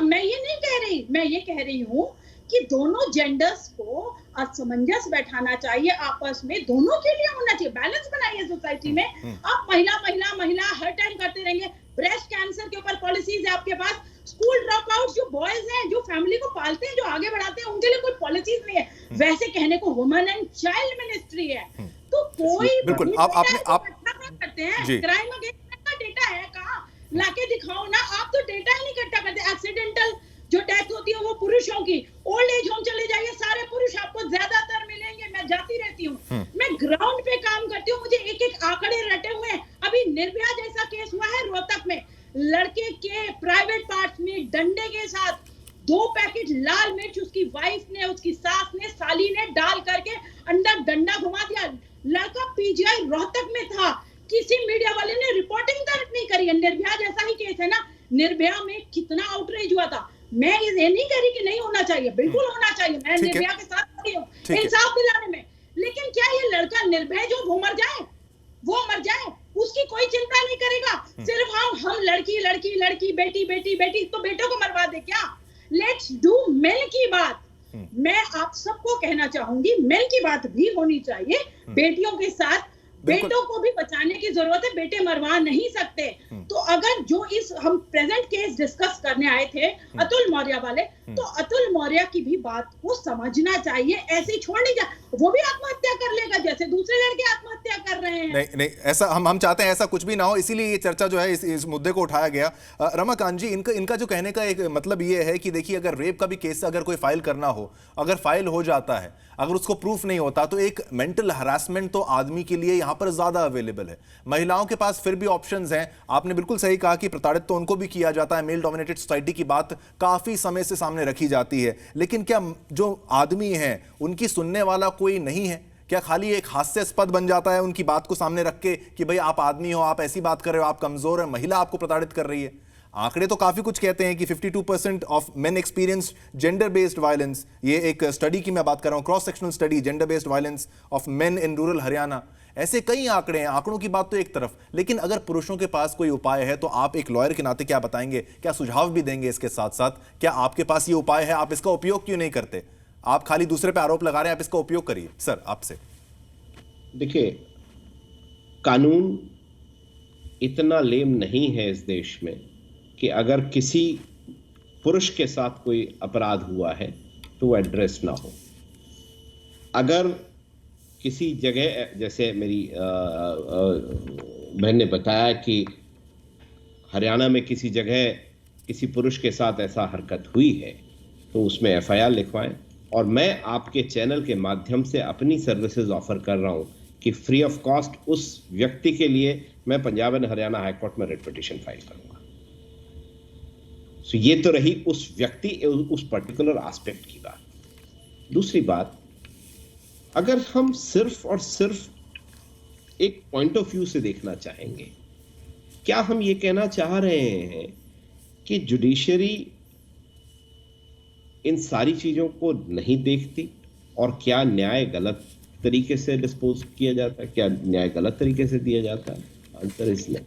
मैं ये नहीं कह रही, मैं ये कह रही हूँ कि दोनों जेंडर्स को असमंजस बैठाना चाहिए आपस में, दोनों के लिए होना चाहिए, बैलेंस बनाइए सोसाइटी में। आप महिला महिला महिला हर टाइम करते रहेंगे। ब्रेस्ट कैंसर के ऊपर पॉलिसीज है आपके पास, स्कूल ड्रॉप आउट जो बॉयज हैं, जो फैमिली को पालते हैं, जो आगे बढ़ाते हैं, उनके लिए कोई पॉलिसीज नहीं है। वैसे कहने को वुमेन एंड चाइल्ड मिनिस्ट्री है, तो कोई बिल्कुल आप करते हैं। क्राइम अगेंस्ट का डेटा है कहाँ, लाके दिखाओ ना। आप तो डेटा ही नहीं इकट्ठा करते। एक्सीडेंटल जो डेथ होती है वो पुरुषों की, ओल्ड एज होम चले जाइए, सारे पुरुष आपको ज्यादातर मिलेंगे। मैं जाती रहती हूँ, मैं ग्राउंड पे काम करती हूँ, मुझे एक एक आंकड़े रटे हुए हैं। अभी निर्भया जैसा केस हुआ है रोहतक में, लड़के के प्राइवेट पार्ट्स में डंडे के साथ 2 पैकेट लाल मिर्च उसकी वाइफ ने, उसकी सास ने, साली ने डाल करके अंदर डंडा घुमा दिया। लड़का पीजीआई रोहतक में था, किसी मीडिया वाले ने रिपोर्टिंग तक नहीं करी है। निर्भया जैसा ही केस है ना, निर्भया में कितना आउटरीच हुआ था। मैं ये नहीं कह रही कि नहीं होना चाहिए, बिल्कुल होना चाहिए, मैं निर्भया के साथ खड़ी हूँ इंसाफ दिलाने में। लेकिन क्या ये लड़का निर्भय जो वो मर जाए, उसकी कोई चिंता नहीं करेगा। सिर्फ हम लड़की लड़की लड़की, बेटी बेटी बेटी, तो बेटों को मरवा दे क्या? लेट्स डू मेल की बात। मैं आप सबको कहना चाहूंगी, मेल की बात भी होनी चाहिए। बेटियों के साथ बेटों को भी बचाने की जरूरत है, बेटे मरवा नहीं सकते। तो अगर जो हम प्रेजेंट केस डिस्कस करने आए थे अतुल मौर्य वाले, तो अतुल मौर्य की भी बात को समझना चाहिए। ऐसे ही छोड़ नहीं जा, वो भी आत्महत्या कर लेगा जैसे दूसरे लड़के आत्महत्या कर रहे हैं। नहीं, ऐसा हम चाहते हैं ऐसा कुछ भी ना हो, इसीलिए ये चर्चा जो है इस मुद्दे को उठाया गया। रमाकांत जी, इनका जो कहने का एक मतलब ये है कि देखिए, अगर रेप का भी केस अगर कोई फाइल करना हो, अगर फाइल हो जाता है, अगर उसको प्रूफ नहीं होता, तो एक मेंटल हरासमेंट तो आदमी के लिए यहां पर ज्यादा अवेलेबल है। महिलाओं के पास फिर भी ऑप्शंस हैं। आपने बिल्कुल सही कहा कि प्रताड़ित तो उनको भी किया जाता है। मेल डोमिनेटेड सोसाइटी की बात काफी समय से सामने रखी जाती है, लेकिन क्या जो आदमी हैं उनकी सुनने वाला कोई नहीं है? क्या खाली एक हास्यास्पद बन जाता है उनकी बात को सामने रख के कि भाई आप आदमी हो, आप ऐसी बात कर रहे हो, आप कमजोर हैं, महिला आपको प्रताड़ित कर रही है? आंकड़े तो काफी कुछ कहते हैं कि 52% of main experience gender based violence. ये एक स्टडी की मैं बात कर रहा हूं, cross sectional study, gender based violence of main in rural Haryana. ऐसे कई आंकड़े हैं। आंकड़ों की बात तो एक तरफ, लेकिन अगर पुरुषों के पास कोई उपाय है तो आप एक लॉयर के नाते क्या बताएंगे, क्या सुझाव भी देंगे? इसके साथ साथ क्या आपके पास ये उपाय है, आप इसका उपयोग क्यों नहीं करते? आप खाली दूसरे पे आरोप लगा रहे हैं, आप इसका उपयोग करिए। सर, आपसे देखिए, कानून इतना लेम नहीं है इस देश में कि अगर किसी पुरुष के साथ कोई अपराध हुआ है तो वो एड्रेस ना हो। अगर किसी जगह, जैसे मेरी बहन ने बताया कि हरियाणा में किसी जगह किसी पुरुष के साथ ऐसा हरकत हुई है, तो उसमें एफआईआर लिखवाएं। और मैं आपके चैनल के माध्यम से अपनी सर्विसेज ऑफर कर रहा हूं कि फ्री ऑफ कॉस्ट उस व्यक्ति के लिए मैं Punjab and Haryana high court में रिट पिटीशन फाइल करूंगा। तो ये तो रही उस व्यक्ति, उस पर्टिकुलर एस्पेक्ट की बात। दूसरी बात, अगर हम सिर्फ और सिर्फ एक पॉइंट ऑफ व्यू से देखना चाहेंगे, क्या हम ये कहना चाह रहे हैं कि जुडिशरी इन सारी चीजों को नहीं देखती और क्या न्याय गलत तरीके से डिस्पोज किया जाता है, क्या न्याय गलत तरीके से दिया जाता है? आंसर इज नहीं।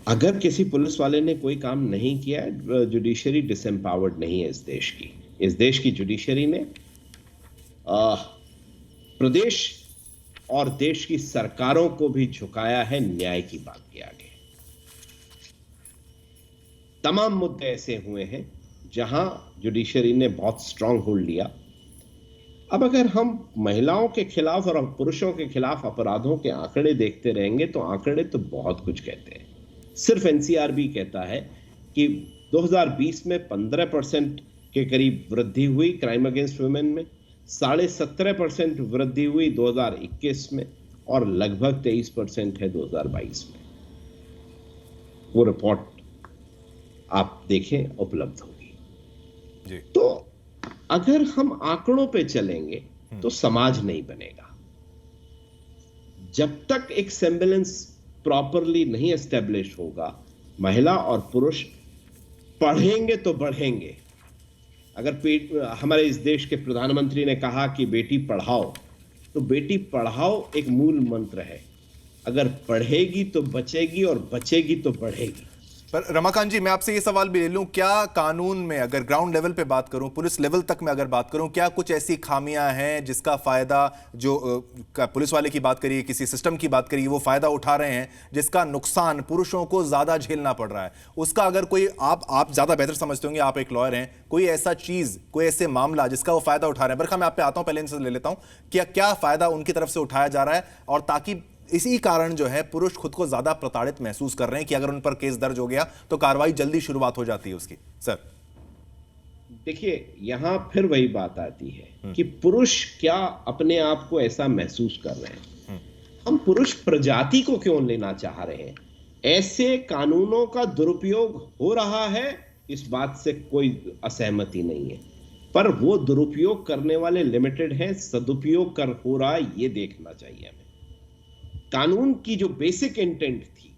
अगर किसी पुलिस वाले ने कोई काम नहीं किया, जुडिशरी डिसएम्पावर्ड नहीं है इस देश की। इस देश की जुडिशरी ने प्रदेश और देश की सरकारों को भी झुकाया है न्याय की बात के आगे। तमाम मुद्दे ऐसे हुए हैं जहां जुडिशरी ने बहुत स्ट्रांग होल्ड लिया। अब अगर हम महिलाओं के खिलाफ और पुरुषों के खिलाफ अपराधों के आंकड़े देखते रहेंगे तो आंकड़े तो बहुत कुछ कहते हैं। सिर्फ एनसीआरबी कहता है कि 2020 में 15% के करीब वृद्धि हुई क्राइम अगेंस्ट वुमेन में, 17.5% वृद्धि हुई 2021 में और लगभग 23% है 2022 में। वो रिपोर्ट आप देखें, उपलब्ध होगी जी। तो अगर हम आंकड़ों पे चलेंगे तो समाज नहीं बनेगा। जब तक एक सेम्बलेंस प्रॉपरली नहीं एस्टेब्लिश होगा, महिला और पुरुष पढ़ेंगे तो बढ़ेंगे। अगर हमारे इस देश के प्रधानमंत्री ने कहा कि बेटी पढ़ाओ, तो बेटी पढ़ाओ एक मूल मंत्र है। अगर पढ़ेगी तो बचेगी और बचेगी तो बढ़ेगी। पर रमाकांत जी, मैं आपसे ये सवाल भी ले लूं, क्या कानून में, अगर ग्राउंड लेवल पे बात करूं, पुलिस लेवल तक में अगर बात करूं, क्या कुछ ऐसी खामियां हैं जिसका फायदा, जो पुलिस वाले की बात करिए, किसी सिस्टम की बात करिए, वो फायदा उठा रहे हैं जिसका नुकसान पुरुषों को ज्यादा झेलना पड़ रहा है? उसका अगर कोई, आप ज्यादा बेहतर समझते होंगे, आप एक लॉयर हैं, कोई ऐसा चीज, कोई ऐसे मामला जिसका वो फायदा उठा रहे हैं? बरखा, मैं आप पे आता हूं, पहले इनसे ले लेता हूं, क्या फायदा उनकी तरफ से उठाया जा रहा है, और ताकि इसी कारण जो है पुरुष खुद को ज्यादा प्रताड़ित महसूस कर रहे हैं कि अगर उन पर केस दर्ज हो गया तो कार्रवाई जल्दी शुरुआत हो जाती है उसकी? सर देखिए, यहां फिर वही बात आती है कि पुरुष क्या अपने आप को ऐसा महसूस कर रहे हैं। हम पुरुष प्रजाति को क्यों लेना चाह रहे हैं? ऐसे कानूनों का दुरुपयोग हो रहा है, इस बात से कोई असहमति नहीं है, पर वो दुरुपयोग करने वाले लिमिटेड हैं, सदुपयोग कर हो रहा है, ये देखना चाहिए हमें। कानून की जो बेसिक इंटेंट थी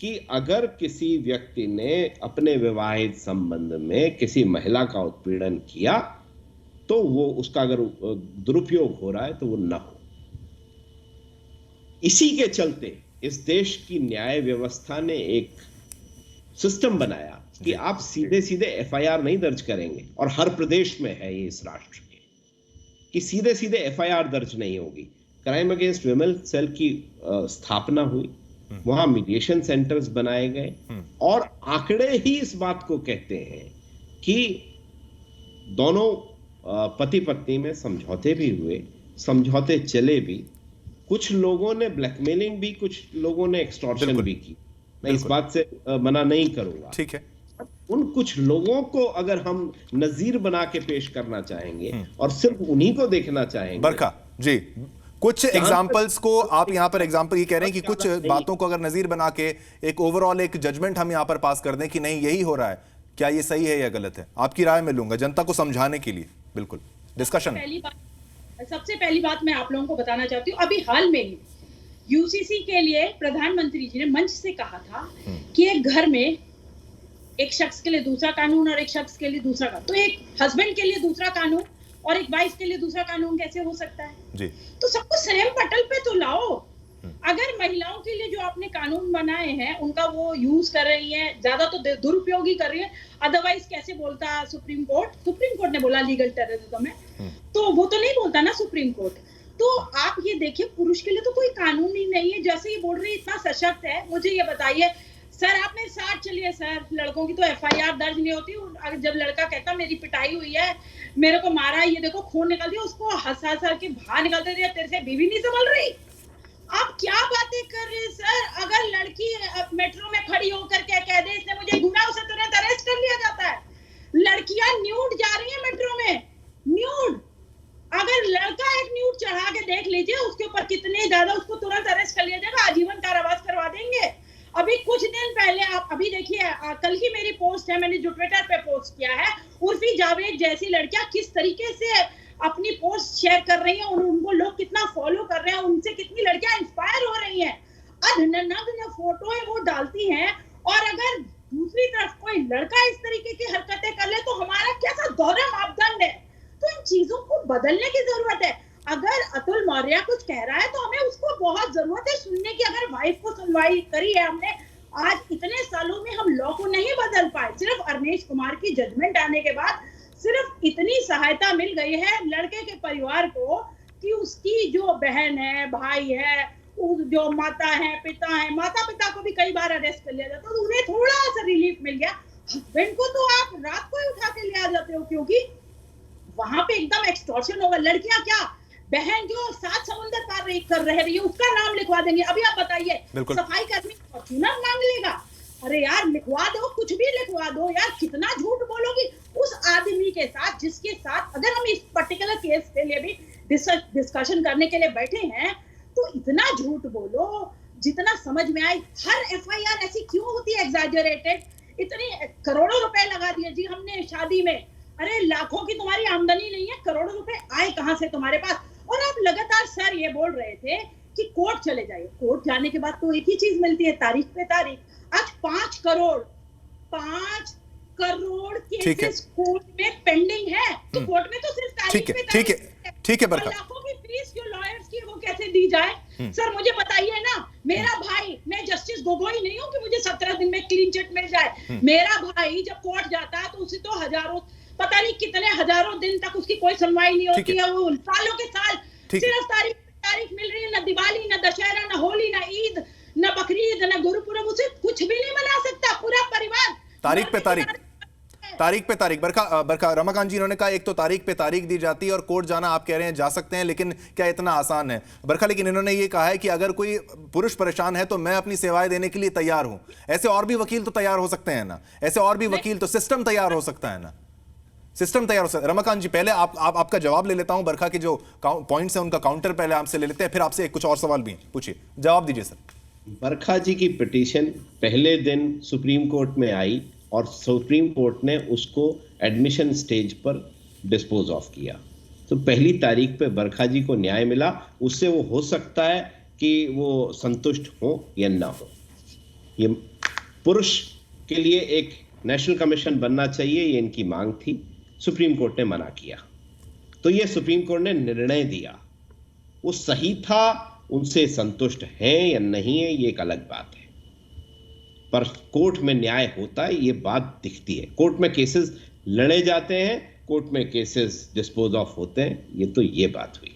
कि अगर किसी व्यक्ति ने अपने विवाहित संबंध में किसी महिला का उत्पीड़न किया तो वो उसका अगर दुरुपयोग हो रहा है तो वो न हो। इसी के चलते इस देश की न्याय व्यवस्था ने एक सिस्टम बनाया कि आप सीधे सीधे एफआईआर नहीं दर्ज करेंगे, और हर प्रदेश में है ये इस राष्ट्र के, कि सीधे सीधे एफआईआर दर्ज नहीं होगी। क्राइम अगेंस्ट विमेन सेल की स्थापना हुई, वहां मीडिएशन सेंटर्स बनाए गए, और आंकड़े ही इस बात को कहते हैं कि दोनों पति पत्नी में समझौते भी हुए, समझौते चले भी, कुछ लोगों ने ब्लैकमेलिंग भी, कुछ लोगों ने एक्सटॉर्शन भी की। मैं इस बात से मना नहीं करूंगा, ठीक है। उन कुछ लोगों को अगर हम नजीर बना के पेश करना चाहेंगे और सिर्फ उन्हीं को देखना चाहेंगे। बरखा जी, कुछ एग्जाम्पल्स को आप यहां पर एग्जाम्पल ये कह रहे हैं कि कुछ बातों को अगर नजीर बना के एक ओवरऑल एक जजमेंट हम यहां पर पास कर दें कि नहीं यही हो रहा है, क्या ये सही है या गलत है? आपकी राय में लूंगा जनता को समझाने के लिए। बिल्कुल, डिस्कशन। सबसे पहली बात मैं आप लोगों को बताना चाहती हूँ, अभी हाल में ही यूसीसी के लिए प्रधानमंत्री जी ने मंच से कहा था कि एक घर में एक शख्स के लिए दूसरा कानून और एक शख्स के लिए दूसरा कानून, तो एक हस्बैंड के लिए दूसरा कानून और एक वाइफ के लिए दूसरा कानून कैसे हो सकता है जी? तो सबको सेम पटल पे तो लाओ। अगर महिलाओं के लिए जो आपने कानून बनाए हैं उनका वो यूज कर रही हैं, ज्यादा तो दुरुपयोग ही कर रही है, अदरवाइज कैसे बोलता सुप्रीम कोर्ट ने बोला लीगल टेररिज्म है, तो वो तो नहीं बोलता ना सुप्रीम कोर्ट। तो आप ये देखिए, पुरुष के लिए तो कोई कानून ही नहीं है। जैसे ये बोल रही है इतना सशक्त है, मुझे ये बताइए सर, आप मेरे साथ चलिए सर, लड़कों की तो एफआईआर दर्ज नहीं होती। जब लड़का कहता मेरी पिटाई हुई है, मेरे को मारा है, ये देखो खून निकल दिया, उसको हंस के बाहर निकलते दिया, तेरे से बीवी नहीं संभल रही। आप क्या बातें कर रहे हैं सर? अगर लड़की मेट्रो में खड़ी होकर के कह दे इसने मुझे घूरा, उसे तुरंत अरेस्ट कर लिया जाता है। लड़कियां न्यूड जा रही है मेट्रो में, न्यूड। अगर लड़का एक न्यूड चढ़ा के देख लीजिए, उसके ऊपर कितने ज्यादा, उसको तुरंत अरेस्ट कर लिया जाएगा, आजीवन कारावास करवा देंगे। अभी कुछ दिन पहले आप अभी देखिए, कल की मेरी पोस्ट है, मैंने जो ट्विटर पे पोस्ट किया है, उर्फी जावेद जैसी लड़कियां किस तरीके से अपनी पोस्ट शेयर कर रही हैं, उनको लोग कितना फॉलो कर रहे हैं, उनसे कितनी लड़कियां इंस्पायर हो रही हैं। नग्न फोटो है वो डालती हैं, और अगर दूसरी तरफ कोई लड़का इस तरीके की हरकतें कर ले तो हमारा कैसा दोहरा मापदंड है? तो इन चीजों को बदलने की जरूरत है। अगर अतुल मौर्य कुछ कह रहा है तो हमें उसको बहुत जरूरत है सुनने की। अगर वाइफ को सुनवाई करी है हमने, आज इतने सालों में हम लॉ को नहीं बदल पाए, सिर्फ अरनेश कुमार की जजमेंट आने के बाद सिर्फ इतनी सहायता मिल गई है लड़के के परिवार को कि उसकी जो बहन है, भाई है, जो माता है, पिता है, माता पिता को भी कई बार अरेस्ट कर लिया जाता है, तो उन्हें थोड़ा सा रिलीफ मिल गया। हस्बैंड को तो आप रात को ही उठा के ले आ जाते हो, क्योंकि वहां पे एकदम एक्सटॉर्शन होगा। लड़कियां क्या, बहन जो 7 समुंदर पार कर रही है, उसका नाम लिखवा देंगे। अभी आप बताइए, सफाई कर्मी फॉर्च्यूनर मांग लेगा। अरे यार लिखवा दो, कुछ भी लिखवा दो यार, कितना झूठ बोलोगी उस आदमी के साथ जिसके साथ अगर हम इस पर्टिकुलर केस के लिए भी डिस्कशन करने के लिए बैठे हैं तो इतना झूठ बोलो जितना समझ में आए। हर एफआईआर ऐसी क्यों होती है एग्जैजरेटेड? इतनी करोड़ों रुपए लगा दिए जी हमने शादी में, अरे लाखों की तुम्हारी आमदनी नहीं है, करोड़ों रुपए आए कहां से तुम्हारे पास? और आप लगातार सर ये बोल रहे थे कि कोर्ट चले जाइए, कोर्ट जाने के बाद तो एक ही चीज मिलती है, तारीख पे तारीख। आज 5 करोड़ केसेस कोर्ट में पेंडिंग है, तो कोर्ट में तो सिर्फ तारीख पे तारीख। ठीक है बरखा, लाखों की फीस जो लॉयर्स की वो कैसे दी जाए? सर मुझे बताइए ना, मेरा भाई, मैं जस्टिस गोगोई नहीं हूं कि मुझे 17 दिन में क्लीन चिट मिल जाए। मेरा भाई जब कोर्ट जाता है तो उसे तो हजारों, पता नहीं कितने हजारों दिन तक उसकी कोई सुनवाई नहीं होती है, वो सालों के साल सिर्फ तारीख मिल रही है। ना दिवाली, ना दशहरा, ना होली, ना ईद, ना बकरीद, ना गुरुपुरब, उसे कुछ भी नहीं मना सकता पूरा परिवार। तारीख पे तारीख। बरखा रमाकांत जी, इन्होंने कहा एक तो तारीख पे तारीख दी जाती है और कोर्ट जाना आप कह रहे हैं जा सकते हैं, लेकिन क्या इतना आसान है? बरखा, लेकिन इन्होंने ये कहा है कि अगर कोई पुरुष परेशान है तो मैं अपनी सेवाएं देने के लिए तैयार हूं। ऐसे और भी वकील तो तैयार हो सकते हैं ना, ऐसे और भी वकील तो, सिस्टम तैयार हो सकता है ना, सिस्टम तैयार हो सकता है। रमाकांत जी, पहले आपका जवाब ले लेता हूं, बरखा के जो पॉइंट्स हैं उनका काउंटर पहले आपसे ले लेते हैं, फिर आपसे कुछ और सवाल भी पूछिए, जवाब दीजिए सर। बरखा जी की पिटीशन पहले दिन सुप्रीम कोर्ट में आई और सुप्रीम कोर्ट ने उसको एडमिशन स्टेज पर डिस्पोज ऑफ किया। तो पहली तारीख पे बरखा जी को न्याय मिला, उससे वो हो सकता है कि वो संतुष्ट हो या ना हो। ये पुरुष के लिए एक नेशनल कमीशन बनना चाहिए, ये इनकी मांग थी, सुप्रीम कोर्ट ने मना किया। तो ये सुप्रीम कोर्ट ने निर्णय दिया, वो सही था, उनसे संतुष्ट हैं या नहीं है ये एक अलग बात है, पर कोर्ट में न्याय होता है ये बात दिखती है। कोर्ट में केसेस लड़े जाते हैं, कोर्ट में केसेस डिस्पोज ऑफ होते हैं, ये बात हुई।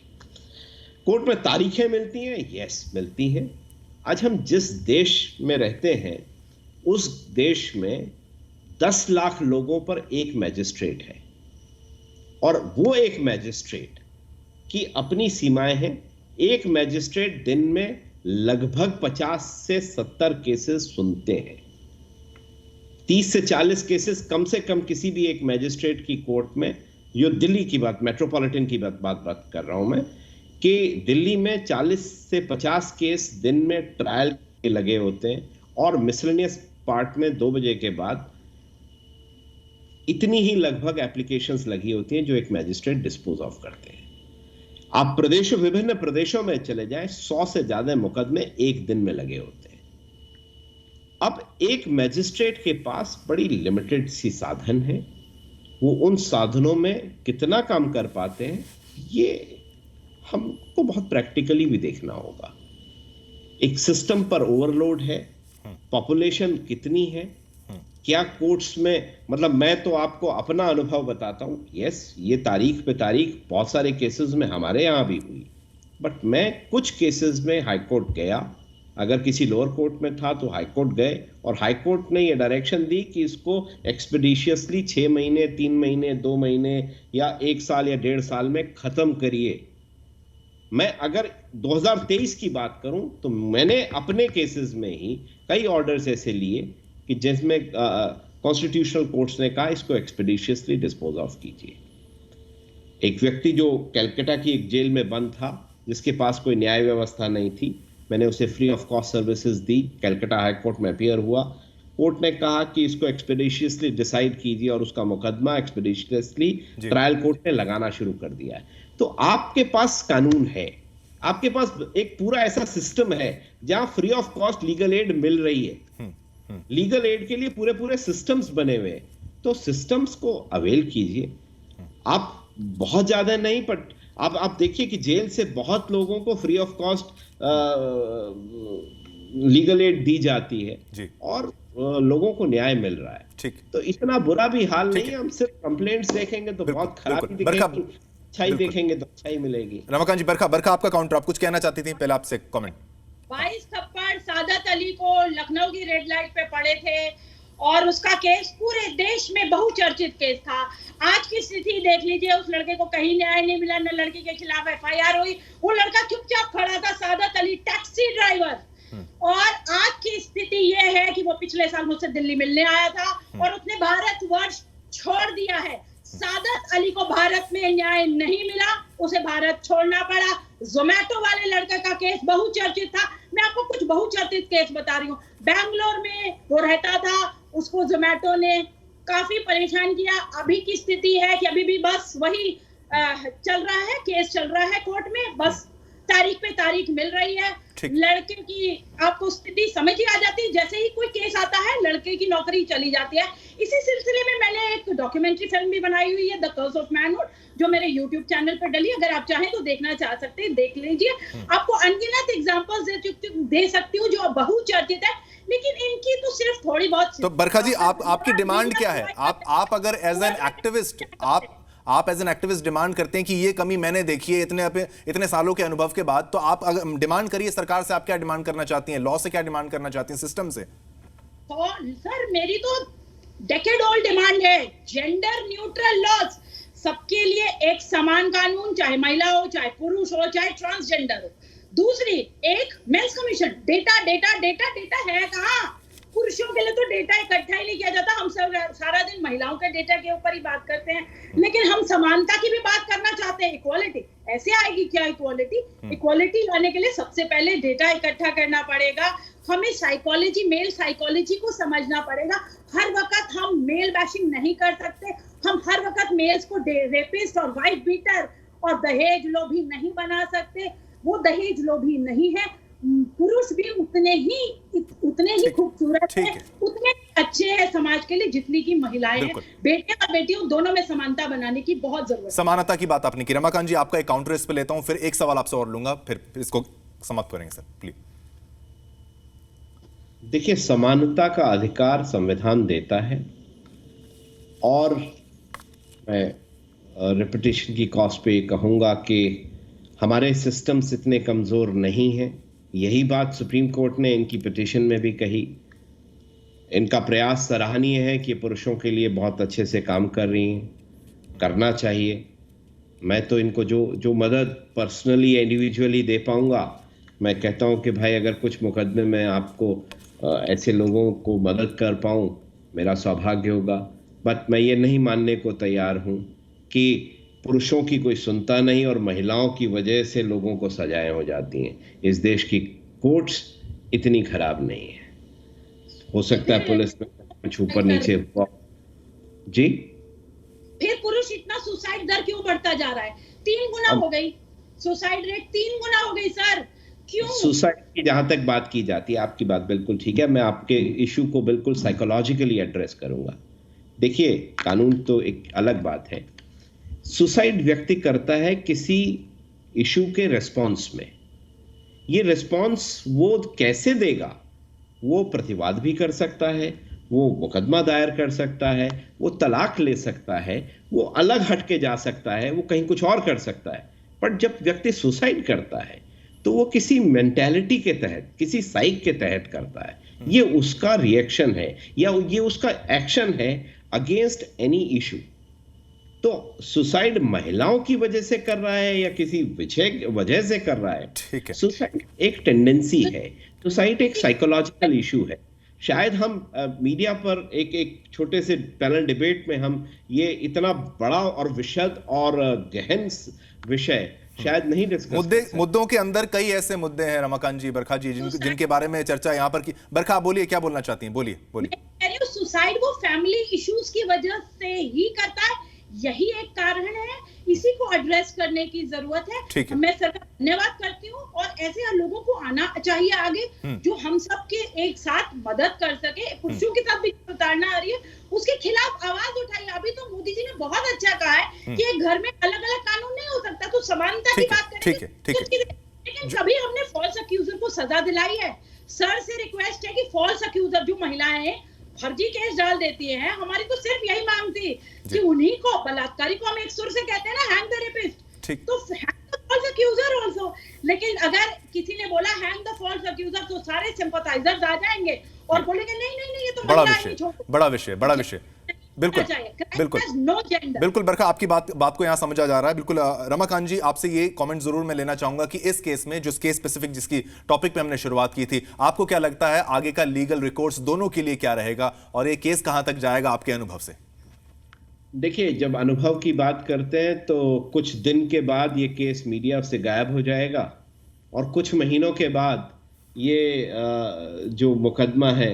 कोर्ट में तारीखें मिलती हैं, यस मिलती हैं। आज हम जिस देश में रहते हैं उस देश में 10 लाख लोगों पर एक मैजिस्ट्रेट है और वो एक मैजिस्ट्रेट की अपनी सीमाएं हैं। एक मैजिस्ट्रेट दिन में लगभग 50 से 70 केसेस सुनते हैं। 30 से 40 केसेस कम से कम किसी भी एक मैजिस्ट्रेट की कोर्ट में, जो दिल्ली की बात, मेट्रोपॉलिटन की बात कर रहा हूं मैं, कि दिल्ली में 40 से 50 केस दिन में ट्रायल के लगे होते हैं और मिसलेनियस पार्ट में 2 बजे के बाद इतनी ही लगभग एप्लीकेशंस लगी होती हैं जो एक मैजिस्ट्रेट डिस्पोज ऑफ करते हैं। आप विभिन्न प्रदेशों में चले जाएं, 100 से ज्यादा मुकदमे एक दिन में लगे होते हैं। अब एक मैजिस्ट्रेट के पास बड़ी लिमिटेड सी साधन है, वो उन साधनों में कितना काम कर पाते हैं ये हमको बहुत प्रैक्टिकली भी देखना होगा। एक सिस्टम पर ओवरलोड है, पॉपुलेशन कितनी है, क्या कोर्ट्स में, मतलब मैं तो आपको अपना अनुभव बताता हूं, यस ये तारीख पे तारीख बहुत सारे केसेस में हमारे यहां भी हुई, बट मैं कुछ केसेस में हाई कोर्ट गया, अगर किसी लोअर कोर्ट में था तो हाई कोर्ट गए और हाई कोर्ट ने ये डायरेक्शन दी कि इसको एक्सपीडिशियसली 6 महीने, 3 महीने, 2 महीने या 1 साल या 1.5 साल में खत्म करिए। मैं अगर 2023 की बात करूं तो मैंने अपने केसेस में ही कई ऑर्डर्स ऐसे लिए कि जिसमें कॉन्स्टिट्यूशनल कोर्ट्स ने कहा इसको एक्सपीडिशियसली डिस्पोज ऑफ कीजिए। एक व्यक्ति जो कलकत्ता की एक जेल में बंद था, जिसके पास कोई न्याय व्यवस्था नहीं थी, मैंने उसे free of cost services the, Calcutta high court में अपीयर हुआ, कोर्ट ने कहा कि इसको एक्सपीडिशियसली डिसाइड कीजिए और उसका मुकदमा एक्सपीडिशियसली ट्रायल कोर्ट ने लगाना शुरू कर दिया है। तो आपके पास कानून है, आपके पास एक पूरा ऐसा सिस्टम है जहां free of cost legal aid मिल रही है। लीगल एड के लिए पूरे सिस्टम्स बने हुए, तो सिस्टम्स को अवेल कीजिए। आप बहुत ज्यादा नहीं, बट आप देखिए कि जेल से बहुत लोगों को free of cost legal aid दी जाती है जी। और लोगों को न्याय मिल रहा है। ठीक, तो इतना बुरा भी हाल नहीं है। हम सिर्फ कंप्लेंट्स देखेंगे तो बहुत खराबी दिखेगी, अच्छाई देखेंगे तो अच्छाई मिलेगी। रमाकांत जी, बरखा आपका काउंटर, आप कुछ कहना चाहती थी, पहले आपसे कमेंट। 22 थप्पड़ सादत अली को लखनऊ की रेड लाइट पे पड़े थे और उसका केस पूरे देश में बहुचर्चित केस था। आज की स्थिति देख लीजिए, उस लड़के को कहीं न्याय नहीं मिला, न लड़की के खिलाफ एफआईआर हुई, वो लड़का चुपचाप खड़ा था, सादत अली टैक्सी ड्राइवर। और आज की स्थिति पिछले साल मुझसे दिल्ली मिलने आया था और उसने भारतवर्ष छोड़ दिया है। सादत अली को भारत में न्याय नहीं मिला, उसे भारत छोड़ना पड़ा। जोमैटो वाले लड़के का केस बहुचर्चित था। मैं आपको कुछ बहुचर्चित केस बता रही हूँ। बैंगलोर में वो रहता था, उसको जोमैटो ने काफी परेशान किया। अभी की स्थिति है कि अभी भी बस वही चल रहा है, केस चल रहा है कोर्ट में, बस तारीख पे तारीख मिल रही है। लड़के की आपको स्थिति समझ ही आ जाती है, जैसे ही कोई केस आता है लड़के की नौकरी चली जाती है। इसी सिलसिले में मैंने एक डॉक्यूमेंट्री फिल्म भी बनाई हुई है, द कर्स ऑफ मैनहुड, जो मेरे यूट्यूब चैनल पर डली। अगर आप चाहें तो देखना चाह सकते हैं, देख लीजिए। आपको अनगिनत एग्जांपल्स दे सकती हूँ जो बहुचर्चित है, लेकिन इनकी तो सिर्फ थोड़ी बहुत। तो बरखा जी, आपकी डिमांड क्या है? आप अगर एज एन एक्टिविस्ट आप एज एन एक्टिविस्ट डिमांड करते हैं कि ये कमी मैंने देखी है इतने सालों के अनुभव के बाद, तो आप अगर डिमांड करिए सरकार से। आप क्या डिमांड करना चाहती हैं? लॉ से क्या डिमांड करना चाहती हैं? सिस्टम से? तो सर मेरी तो डेकेड ओल्ड डिमांड है, जेंडर न्यूट्रल लॉज, सबके लिए एक समान कानून, चाहे महिला हो, चाहे पुरुष हो, चाहे ट्रांसजेंडर हो। दूसरी, एक men's commission. Data data data data है कहाँ? पुरुषों के लिए तो डेटा इकट्ठा ही नहीं किया जाता। हम सब सारा दिन महिलाओं के डेटा के ऊपर ही बात करते हैं, लेकिन हम समानता की भी बात करना चाहते हैं। इक्वालिटी ऐसे आएगी क्या? इक्वालिटी लाने के लिए सबसे पहले डेटा इकट्ठा करना पड़ेगा। हमें साइकोलॉजी, मेल साइकोलॉजी को समझना पड़ेगा। हर वक्त हम मेल बैशिंग नहीं कर सकते। हम हर वक्त मेल्स को रेपिस्ट और वाइफ बीटर और दहेज लोभी नहीं बना सकते। वो दहेज लोभी नहीं है। पुरुष भी उतने ही खूबसूरत है, उतने अच्छे हैं समाज के लिए जितनी की महिलाएं हैं। बेटे और बेटियों दोनों में समानता बनाने की बहुत जरूरत है। समानता की बात आपने की। रमाकांत जी, आपका एक काउंटर इस पे लेता हूं, फिर एक सवाल आपसे और लूंगा, फिर इसको समाप्त करेंगे सर, प्लीज। देखिए, समानता का अधिकार संविधान देता है, और मैं रिपीटिशन की कॉस्ट पे कहूंगा कि हमारे सिस्टम्स इतने कमजोर नहीं हैं। यही बात सुप्रीम कोर्ट ने इनकी पिटीशन में भी कही। इनका प्रयास सराहनीय है कि पुरुषों के लिए बहुत अच्छे से काम कर रही हैं, करना चाहिए। मैं तो इनको जो मदद पर्सनली इंडिविजुअली दे पाऊंगा, मैं कहता हूं कि भाई अगर कुछ मुकदमे में आपको ऐसे लोगों को मदद कर पाऊं, मेरा सौभाग्य होगा। बट मैं ये नहीं मानने को तैयार हूं कि पुरुषों की कोई सुनता नहीं और महिलाओं की वजह से लोगों को सजाएं हो जाती हैं। इस देश की कोर्ट्स इतनी खराब नहीं है। हो सकता है पुलिस में कुछ ऊपर नीचे हुआ। जी, फिर पुरुष इतना सुसाइड दर क्यों बढ़ता जा रहा है? 3 गुना हो गई सुसाइड रेट, 3 गुना हो गई सर। क्यों? सुसाइड की जहां तक बात की जाती है, आपकी बात बिल्कुल ठीक है। मैं आपके इशू को बिल्कुल साइकोलॉजिकली एड्रेस करूंगा। देखिए, कानून तो एक अलग बात है। सुसाइड व्यक्ति करता है किसी इशू के रिस्पॉन्स में। ये रिस्पॉन्स वो कैसे देगा? वो प्रतिवाद भी कर सकता है, वो मुकदमा दायर कर सकता है, वो तलाक ले सकता है, वो अलग हटके जा सकता है, वो कहीं कुछ और कर सकता है। पर जब व्यक्ति सुसाइड करता है तो वो किसी मेंटालिटी के तहत, किसी साइक के तहत करता है। ये उसका रिएक्शन है या ये उसका एक्शन है अगेंस्ट एनी इशू। तो सुसाइड महिलाओं की वजह से कर रहा है या किसी वजह से कर रहा है, ठीक है। सुसाइड एक टेंडेंसी है, सुसाइड एक साइकोलॉजिकल इशू है। शायद हम मीडिया पर एक छोटे से पैनल डिबेट में हम ये इतना बड़ा और विशद और गहन विषय शायद नहीं डिस्कस मुद्दों के अंदर कई ऐसे मुद्दे हैं रमाकांत जी, बरखा जी, जिनके बारे में चर्चा यहाँ पर की। बरखा, बोलिए, क्या बोलना चाहती हैं? बोलिए। सुसाइड वो फैमिली इश्यूज की वजह से ही करता है, यही एक कारण है। इसी को एड्रेस करने की जरूरत है। मैं सरकार धन्यवाद करती हूँ, और ऐसे लोगों को आना चाहिए आगे जो हम सब के एक साथ मदद कर सके। पुरुषों के साथ भी प्रताड़ना आ रही है, उसके खिलाफ आवाज उठाइए। अभी तो मोदी जी ने बहुत अच्छा कहा है कि एक घर में अलग अलग कानून नहीं हो सकता, तो समानता की बात करेंगे। लेकिन कभी हमने फॉल्स अक्यूजर को सजा दिलाई है? सर से रिक्वेस्ट है कि फॉल्स अक्यूजर जो महिलाएं हैं फर्जी केस डाल देती है, हमारी तो सिर्फ यही मांग थी कि उन्हीं को, बलात्कारी को हम एक सुर से कहते हैं ना, हैंग द रेपिस्ट, तो hang the false accuser also. लेकिन अगर किसी ने बोला हैंग द फॉल्स अक्यूजर, तो सारे सिंपैथाइजर्स आ जाएंगे और बोलेंगे नहीं नहीं नहीं, ये तो बड़ा विषय। बिल्कुल बिल्कुल नो जेंडर। बिल्कुल बरखा, आपकी बात को यहां समझा जा रहा है। बिल्कुल रमाकांत जी, आपसे ये कमेंट जरूर मैं लेना चाहूंगा कि इस केस में, जो केस स्पेसिफिक जिसकी टॉपिक पे हमने शुरुआत की थी, आपको क्या लगता है आगे का लीगल रिकोर्स दोनों के लिए क्या रहेगा और ये केस कहां तक जाएगा आपके अनुभव से? देखिए, जब अनुभव की बात करते हैं तो कुछ दिन के बाद ये केस मीडिया से गायब हो जाएगा और कुछ महीनों के बाद ये जो मुकदमा है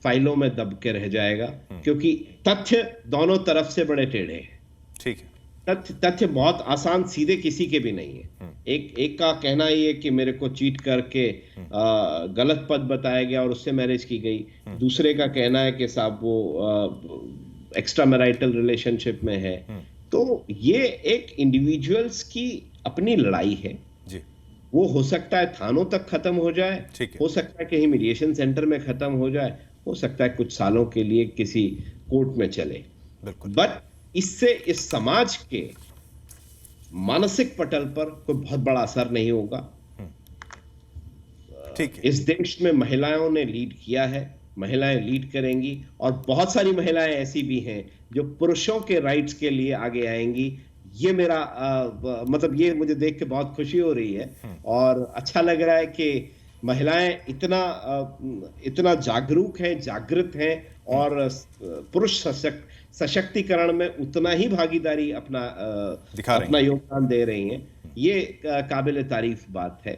फाइलों में दब के रह जाएगा, क्योंकि तथ्य दोनों तरफ से बड़े टेढ़े हैं। ठीक है। तथ्य बहुत आसान सीधे किसी के भी नहीं है। एक का कहना ये है कि मेरे को चीट करके गलत पद बताया गया और उससे मैरिज की गई। दूसरे का कहना है कि साहब वो एक्स्ट्रा मैरिटल रिलेशनशिप में है। तो ये एक इंडिविजुअल्स की अपनी लड़ाई है जी। वो हो सकता है थानों तक खत्म हो जाए, हो सकता है कहीं मीडिएशन सेंटर में खत्म हो जाए, हो सकता है कुछ सालों के लिए किसी कोर्ट में चले। बट इससे इस समाज के मानसिक पटल पर कोई बहुत बड़ा असर नहीं होगा। ठीक है। इस देश में महिलाओं ने लीड किया है, महिलाएं लीड करेंगी और बहुत सारी महिलाएं ऐसी भी हैं जो पुरुषों के राइट्स के लिए आगे आएंगी। ये मेरा मतलब ये मुझे देख के बहुत खुशी हो रही है और अच्छा लग रहा है कि महिलाएं इतना जागरूक हैं, जागृत हैं और पुरुष सशक्तिकरण में उतना ही भागीदारी अपना योगदान दे रही हैं। ये काबिल तारीफ बात है।